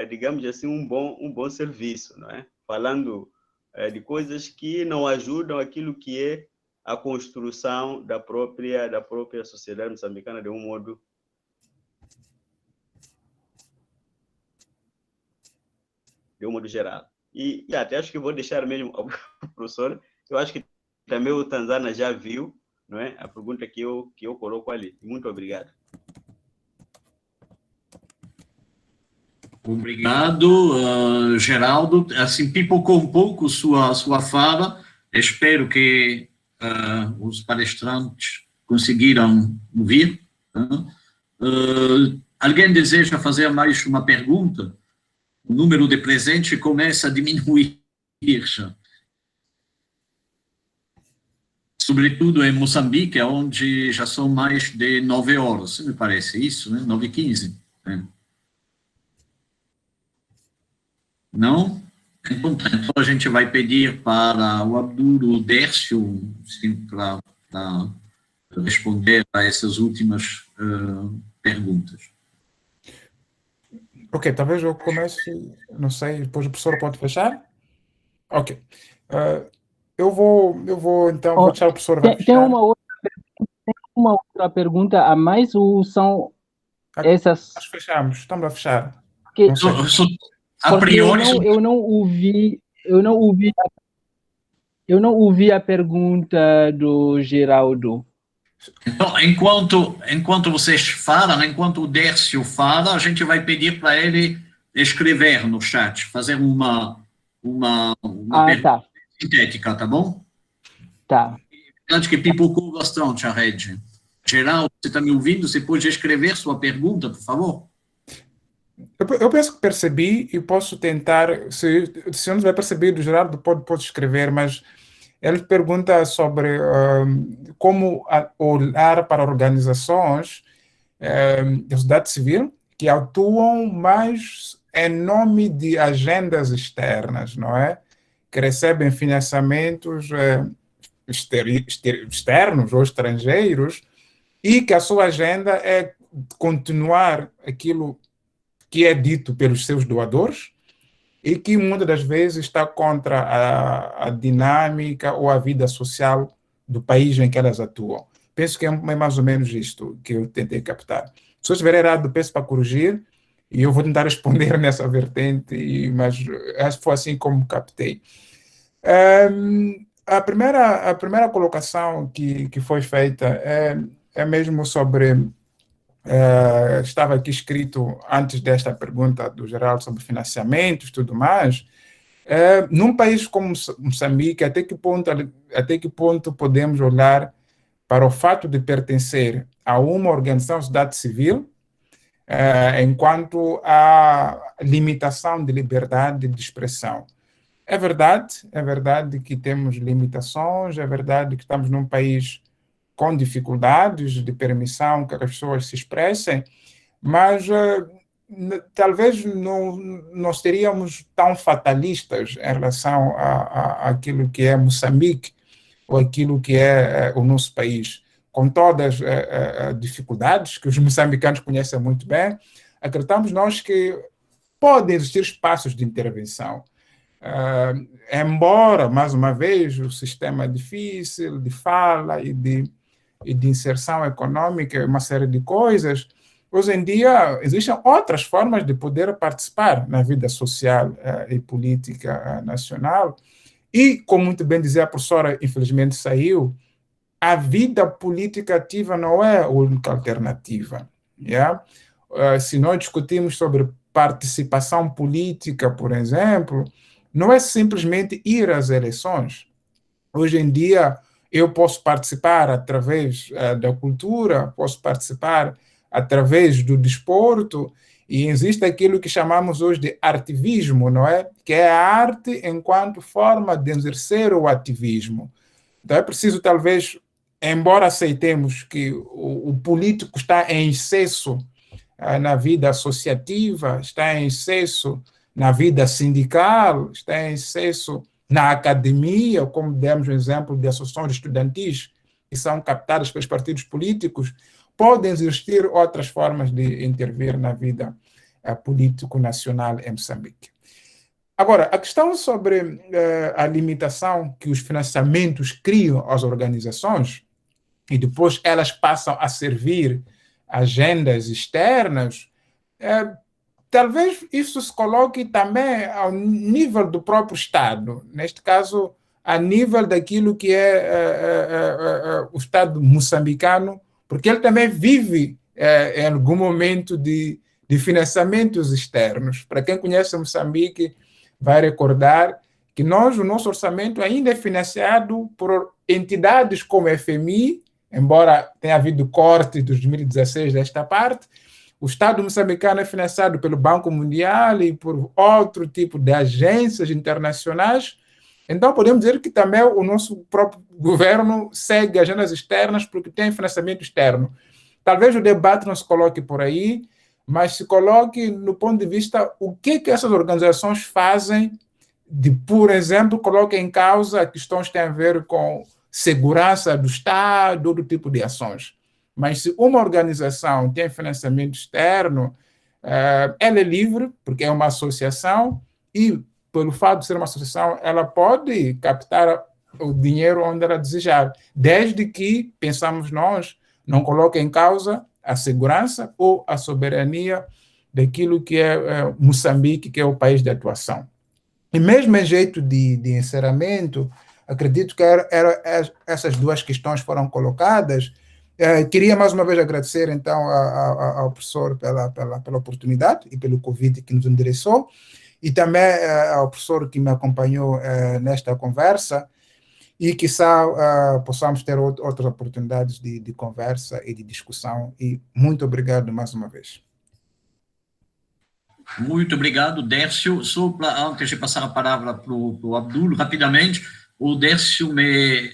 Speaker 7: digamos assim, um bom serviço, não é? Falando de coisas que não ajudam aquilo que é a construção da própria sociedade moçambicana de um modo geral. E até acho que vou deixar mesmo ao professor, eu acho que também o Tanzana já viu, não é? A pergunta que eu coloco ali. Muito obrigado.
Speaker 1: Obrigado, Geraldo. Assim, pipocou um pouco sua fala. Espero que os palestrantes conseguiram ouvir. Alguém deseja fazer mais uma pergunta? O número de presentes começa a diminuir já. Sobretudo em Moçambique, onde já são mais de 9 horas, me parece isso, né? 9h15. Né? Não? Então, a gente vai pedir para o Abdul Dércio para responder a essas últimas perguntas.
Speaker 2: Ok, talvez eu comece, não sei, depois o professor pode fechar? Ok. Eu vou então, vou deixar o professor vai fechar.
Speaker 3: Tem uma outra pergunta a mais, ou são essas?
Speaker 2: Nós fechamos, estamos a fechar.
Speaker 3: Que,
Speaker 1: a priori...
Speaker 3: Eu não ouvi a pergunta do Geraldo.
Speaker 1: Então, enquanto vocês falam, enquanto o Dércio fala, a gente vai pedir para ele escrever no chat, fazer uma pergunta sintética, tá bom?
Speaker 3: Tá.
Speaker 1: Antes que pipocou bastante a rede. Geraldo, você está me ouvindo? Você pode escrever sua pergunta, por favor?
Speaker 2: Eu penso que percebi e posso tentar, se eu não tiver percebido, Geraldo pode escrever, mas Ele pergunta sobre como olhar para organizações da sociedade civil que atuam mais em nome de agendas externas, não é? Que recebem financiamentos externos ou estrangeiros e que a sua agenda é continuar aquilo que é dito pelos seus doadores e que muitas das vezes está contra a dinâmica ou a vida social do país em que elas atuam. Penso que é mais ou menos isto que eu tentei captar. Se eu estiver errado, peço para corrigir e eu vou tentar responder nessa vertente, mas acho que foi assim como captei. A primeira colocação que foi feita é mesmo sobre... estava aqui escrito antes desta pergunta do Geraldo sobre financiamentos e tudo mais. Num país como Moçambique, até que ponto podemos olhar para o fato de pertencer a uma organização de sociedade civil enquanto a limitação de liberdade de expressão? É verdade que temos limitações, é verdade que estamos num país com dificuldades de permissão que as pessoas se expressem, mas talvez não seríamos tão fatalistas em relação àquilo que é Moçambique ou aquilo que é o nosso país. Com todas as dificuldades que os moçambicanos conhecem muito bem, acreditamos nós que podem existir espaços de intervenção. Embora, mais uma vez, o sistema é difícil de fala e de inserção econômica, uma série de coisas, hoje em dia existem outras formas de poder participar na vida social e política nacional. E, como muito bem dizia a professora, infelizmente saiu, a vida política ativa não é a única alternativa. Yeah? Se nós discutimos sobre participação política, por exemplo, não é simplesmente ir às eleições. Hoje em dia, eu posso participar através da cultura, posso participar através do desporto, e existe aquilo que chamamos hoje de ativismo, não é? Que é a arte enquanto forma de exercer o ativismo. Então é preciso, talvez, embora aceitemos que o político está em excesso na vida associativa, está em excesso na vida sindical, está em excesso na academia, como demos o exemplo de associações estudantis que são captadas pelos partidos políticos, podem existir outras formas de intervir na vida político-nacional em Moçambique. Agora, a questão sobre a limitação que os financiamentos criam às organizações e depois elas passam a servir agendas externas, talvez isso se coloque também ao nível do próprio Estado, neste caso, a nível daquilo que é o Estado moçambicano, porque ele também vive em algum momento de financiamentos externos. Para quem conhece Moçambique, vai recordar que o nosso orçamento ainda é financiado por entidades como a FMI, embora tenha havido corte de 2016 desta parte. O Estado moçambicano é financiado pelo Banco Mundial e por outro tipo de agências internacionais. Então, podemos dizer que também o nosso próprio governo segue agendas externas porque tem financiamento externo. Talvez o debate não se coloque por aí, mas se coloque no ponto de vista o que essas organizações fazem, por exemplo, coloca em causa questões que têm a ver com segurança do Estado, outro tipo de ações. Mas se uma organização tem financiamento externo, ela é livre, porque é uma associação, e pelo fato de ser uma associação, ela pode captar o dinheiro onde ela desejar, desde que, pensamos nós, não coloque em causa a segurança ou a soberania daquilo que é Moçambique, que é o país de atuação. E mesmo em jeito de encerramento, acredito que essas duas questões foram colocadas. Queria mais uma vez agradecer, então, ao professor pela oportunidade e pelo convite que nos endereçou, e também ao professor que me acompanhou nesta conversa, e quiçá possamos ter outras oportunidades de conversa e de discussão. E muito obrigado mais uma vez.
Speaker 1: Muito obrigado, Dércio. Só antes de passar a palavra para o Abdul, rapidamente, o Décio me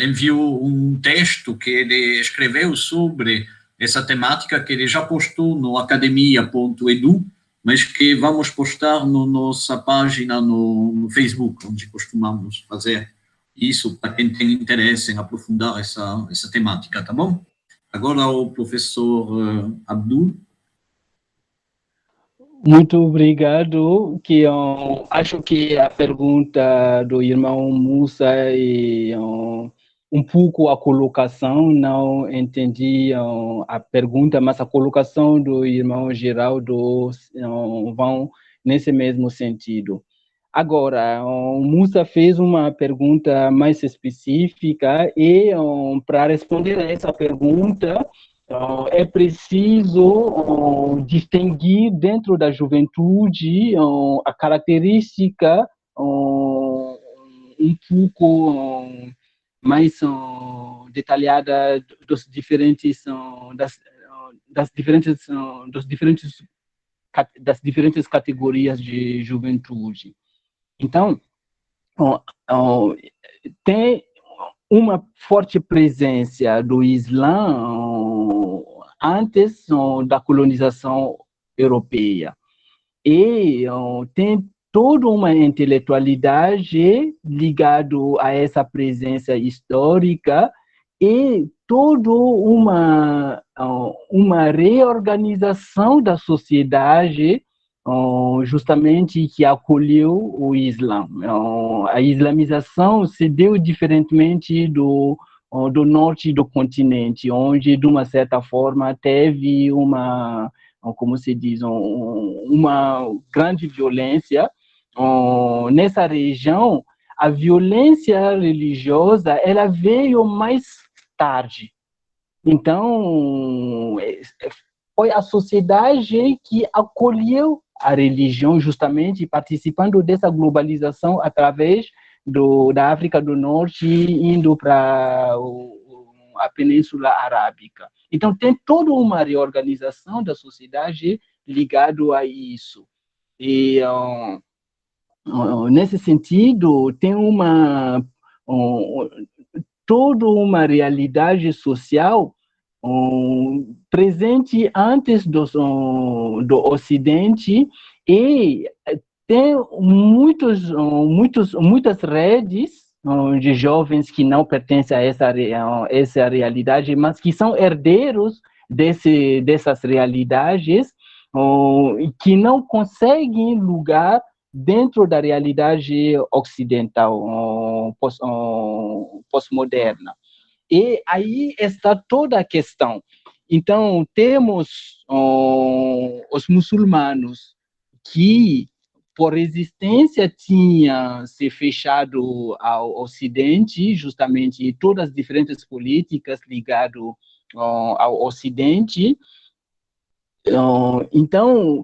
Speaker 1: enviou um texto que ele escreveu sobre essa temática, que ele já postou no academia.edu, mas que vamos postar na nossa página no Facebook, onde costumamos fazer isso, para quem tem interesse em aprofundar essa temática, tá bom? Agora o professor Abdul.
Speaker 3: Muito obrigado, que eu acho que a pergunta do irmão Musa é um pouco a colocação, não entendi a pergunta, mas a colocação do irmão Geraldo vão nesse mesmo sentido. Agora, o Musa fez uma pergunta mais específica e para responder a essa pergunta, é preciso distinguir dentro da juventude a característica um pouco mais detalhada dos diferentes das diferentes categorias de juventude. Então, tem uma forte presença do Islã antes da colonização europeia. E tem toda uma intelectualidade ligada a essa presença histórica e toda uma reorganização da sociedade justamente que acolheu o Islã. A islamização se deu diferentemente do norte do continente, onde, de uma certa forma, teve uma, como se diz, uma grande violência. Nessa região, a violência religiosa ela veio mais tarde. Então, foi a sociedade que acolheu a religião, justamente participando dessa globalização através da África do Norte, indo para a Península Arábica. Então, tem toda uma reorganização da sociedade ligado a isso. E, nesse sentido, tem toda uma realidade social presente antes do Ocidente e tem muitas redes de jovens que não pertencem a essa realidade, mas que são herdeiros dessas realidades que não conseguem lugar dentro da realidade ocidental pós-moderna. E aí está toda a questão. Então, temos os muçulmanos que, por resistência, tinham se fechado ao Ocidente, justamente todas as diferentes políticas ligadas ao Ocidente. Então,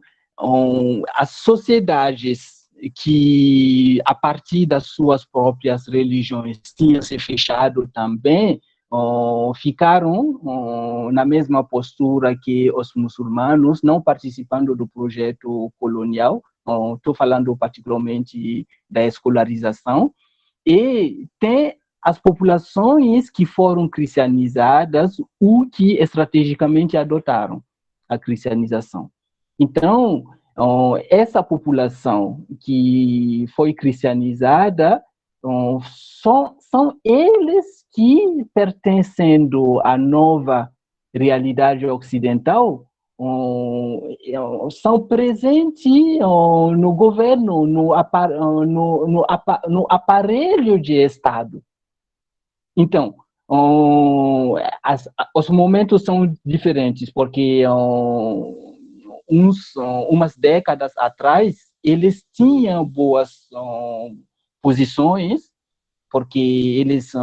Speaker 3: as sociedades que, a partir das suas próprias religiões, tinham se fechado também, ficaram na mesma postura que os muçulmanos, não participando do projeto colonial. Estou falando particularmente da escolarização. E tem as populações que foram cristianizadas ou que estrategicamente adotaram a cristianização. Então, essa população que foi cristianizada são eles que, pertencendo à nova realidade ocidental, são presentes no governo, no aparelho de Estado. Então, os momentos são diferentes, porque umas décadas atrás, eles tinham boas posições, porque eles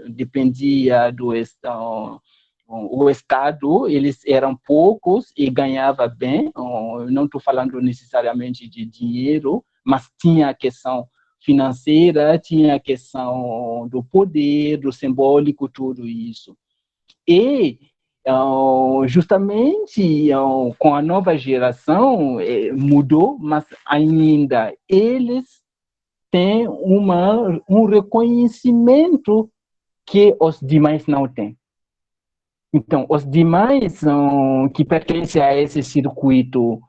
Speaker 3: dependiam do o Estado, eles eram poucos e ganhavam bem. Não estou falando necessariamente de dinheiro, mas tinha a questão financeira, tinha a questão do poder, do simbólico, tudo isso. E justamente com a nova geração mudou, mas ainda eles têm um reconhecimento que os demais não têm. Então, os demais que pertencem a esse circuito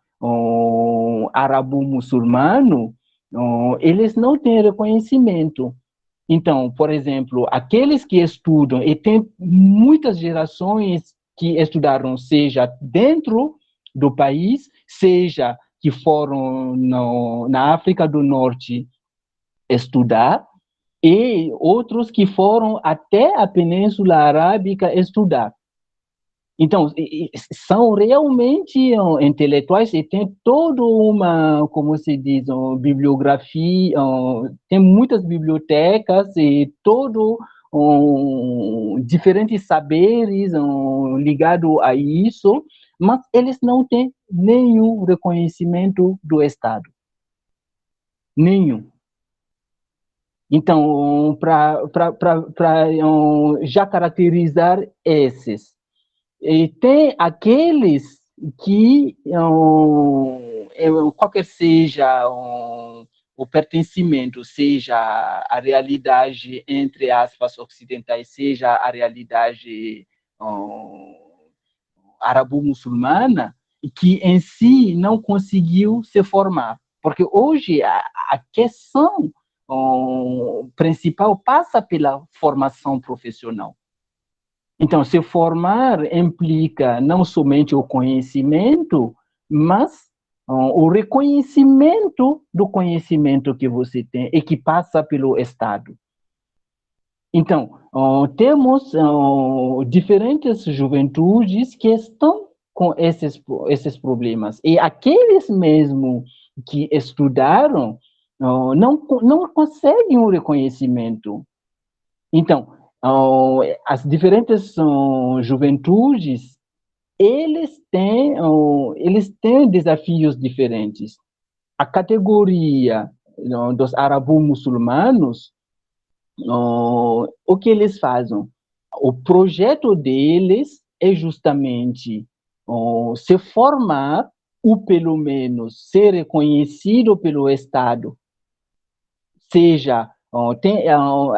Speaker 3: árabo-muçulmano, eles não têm reconhecimento. Então, por exemplo, aqueles que estudam, e tem muitas gerações que estudaram, seja dentro do país, seja que foram na África do Norte estudar, e outros que foram até a Península Arábica estudar. Então, são realmente intelectuais e tem toda uma, como se diz, bibliografia, tem muitas bibliotecas e diferentes saberes ligados a isso, mas eles não têm nenhum reconhecimento do Estado. Nenhum. Então, para já caracterizar esses, e tem aqueles que, qualquer seja o pertencimento, seja a realidade, entre aspas, ocidentais, seja a realidade arabo-muçulmana, que em si não conseguiu se formar. Porque hoje a questão principal passa pela formação profissional. Então, se formar implica não somente o conhecimento, mas o reconhecimento do conhecimento que você tem e que passa pelo Estado. Então, temos diferentes juventudes que estão com esses problemas. E aqueles mesmo que estudaram não conseguem um reconhecimento. Então, as diferentes juventudes, eles têm desafios diferentes. A categoria dos árabo-muçulmanos, o que eles fazem? O projeto deles é justamente se formar ou, pelo menos, ser reconhecido pelo Estado. Seja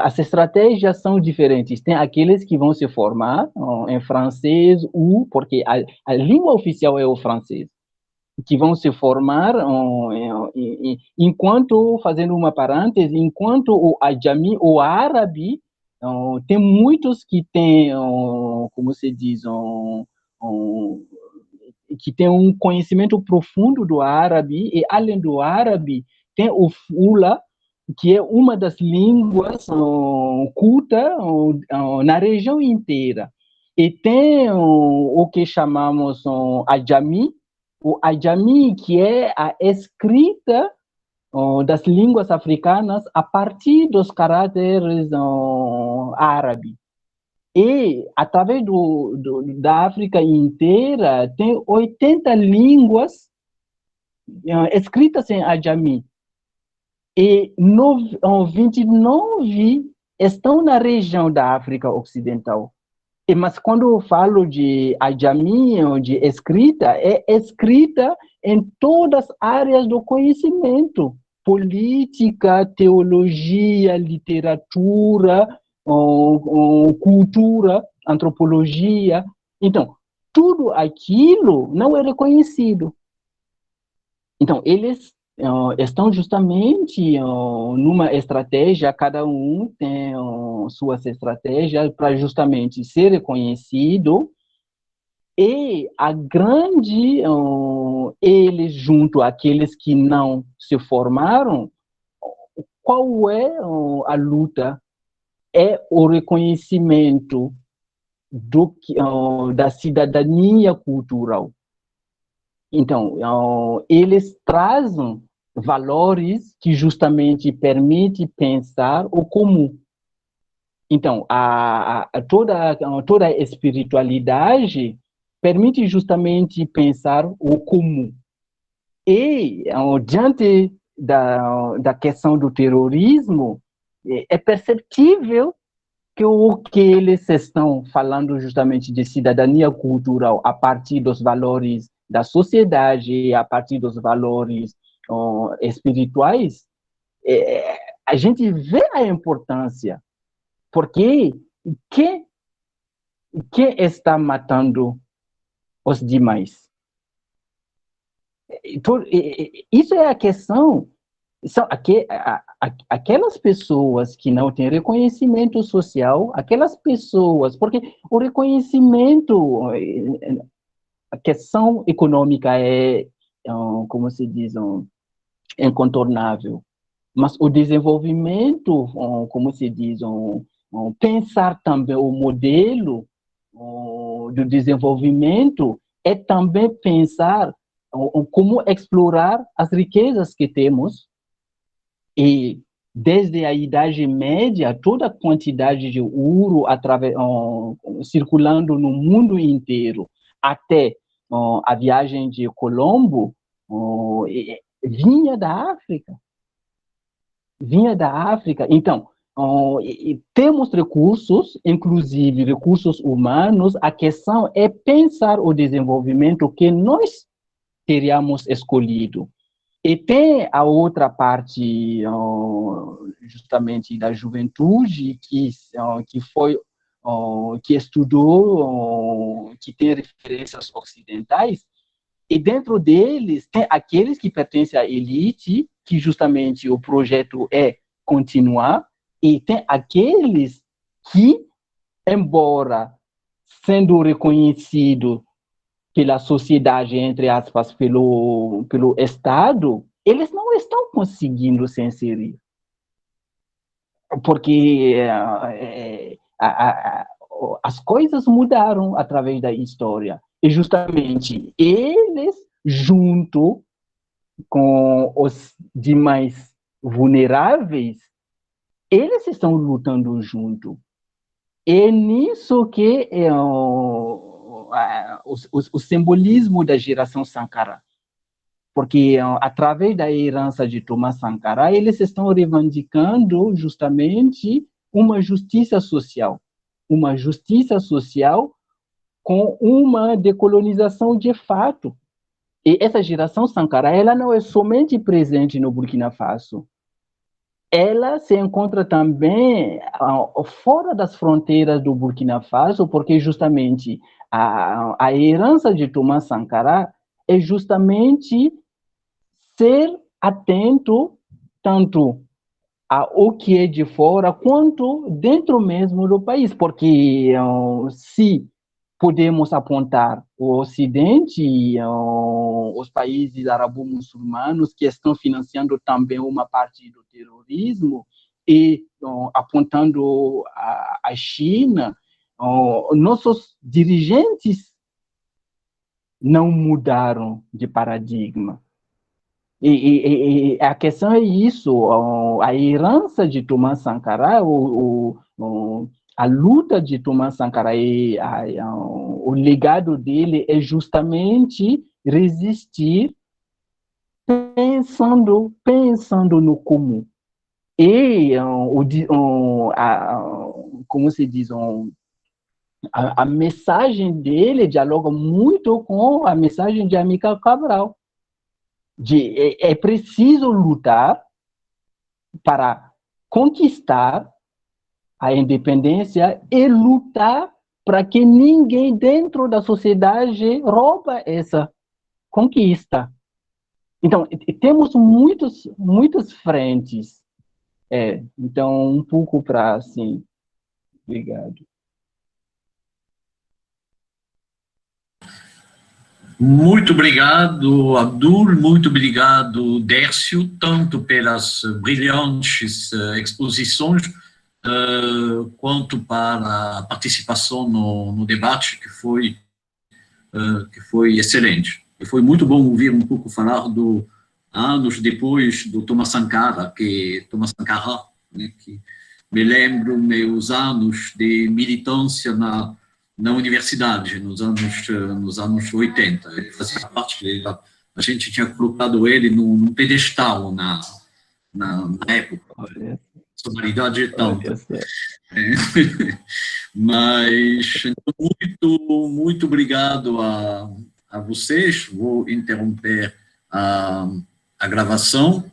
Speaker 3: as estratégias são diferentes. Tem aqueles que vão se formar em francês, porque a língua oficial é o francês, que vão se formar enquanto, fazendo uma parêntese, enquanto o ajami, o árabe, tem muitos que têm, como se diz, que tem um conhecimento profundo do árabe, e além do árabe, tem o fula, que é uma das línguas cultas na região inteira. E tem o que chamamos ajami, o ajami, que é a escrita das línguas africanas a partir dos caracteres árabes. E, através da África inteira, tem 80 línguas escritas em ajami. E 29 estão na região da África Ocidental. Mas quando eu falo de ajami, de escrita, é escrita em todas as áreas do conhecimento. Política, teologia, literatura, cultura, antropologia. Então, tudo aquilo não é reconhecido. Então, eles estão justamente numa estratégia, cada um tem suas estratégias para justamente ser reconhecido, e a grande, eles junto àqueles que não se formaram, qual é a luta? É o reconhecimento da cidadania cultural. Então, eles trazem valores que justamente permitem pensar o comum. Então, toda a espiritualidade permite justamente pensar o comum. E, diante da questão do terrorismo, é perceptível que o que eles estão falando justamente de cidadania cultural a partir dos valores da sociedade, a partir dos valores espirituais, a gente vê a importância, porque quem está matando os demais? Então, isso é a questão. São aquelas pessoas que não têm reconhecimento social, aquelas pessoas, porque o reconhecimento, a questão econômica é, como se diz, incontornável, mas o desenvolvimento, como se diz, pensar também o modelo do desenvolvimento é também pensar como explorar as riquezas que temos. E desde a Idade Média, toda a quantidade de ouro circulando no mundo inteiro, até a viagem de Colombo, vinha da África. Vinha da África. Então, temos recursos, inclusive recursos humanos. A questão é pensar o desenvolvimento que nós teríamos escolhido. E tem a outra parte, justamente, da juventude, que estudou, que tem referências ocidentais, e dentro deles tem aqueles que pertencem à elite, que justamente o projeto é continuar, e tem aqueles que, embora sendo reconhecido pela sociedade, entre aspas, pelo Estado, eles não estão conseguindo se inserir. Porque as coisas mudaram através da história. E justamente eles, junto com os demais vulneráveis, eles estão lutando junto. É nisso que o simbolismo da geração Sankara, porque através da herança de Thomas Sankara, eles estão reivindicando justamente uma justiça social com uma decolonização de fato. E essa geração Sankara, ela não é somente presente no Burkina Faso, ela se encontra também fora das fronteiras do Burkina Faso, porque justamente a herança de Thomas Sankara é justamente ser atento tanto ao que é de fora quanto dentro mesmo do país, porque se podemos apontar o Ocidente e os países arabo-muçulmanos que estão financiando também uma parte do terrorismo e apontando a China, nossos dirigentes não mudaram de paradigma. E a questão é isso, a herança de Thomas Sankara, a luta de Thomas Sankara e o legado dele é justamente resistir pensando no comum. E, como se diz, a mensagem dele dialoga muito com a mensagem de Amílcar Cabral. É preciso lutar para conquistar a independência e lutar para que ninguém dentro da sociedade rouba essa conquista. Então, temos muitas frentes. Então, um pouco para, assim, obrigado.
Speaker 1: Muito obrigado, Abdul, muito obrigado, Dércio, tanto pelas brilhantes exposições, quanto para a participação no debate, que foi excelente. E foi muito bom ouvir um pouco falar anos depois do Thomas Sankara, né, que me lembro meus anos de militância na universidade, nos anos 80. Ele fazia parte, a gente tinha colocado ele num pedestal na época. A sonoridade é tanta. Mas, muito obrigado a vocês. Vou interromper a gravação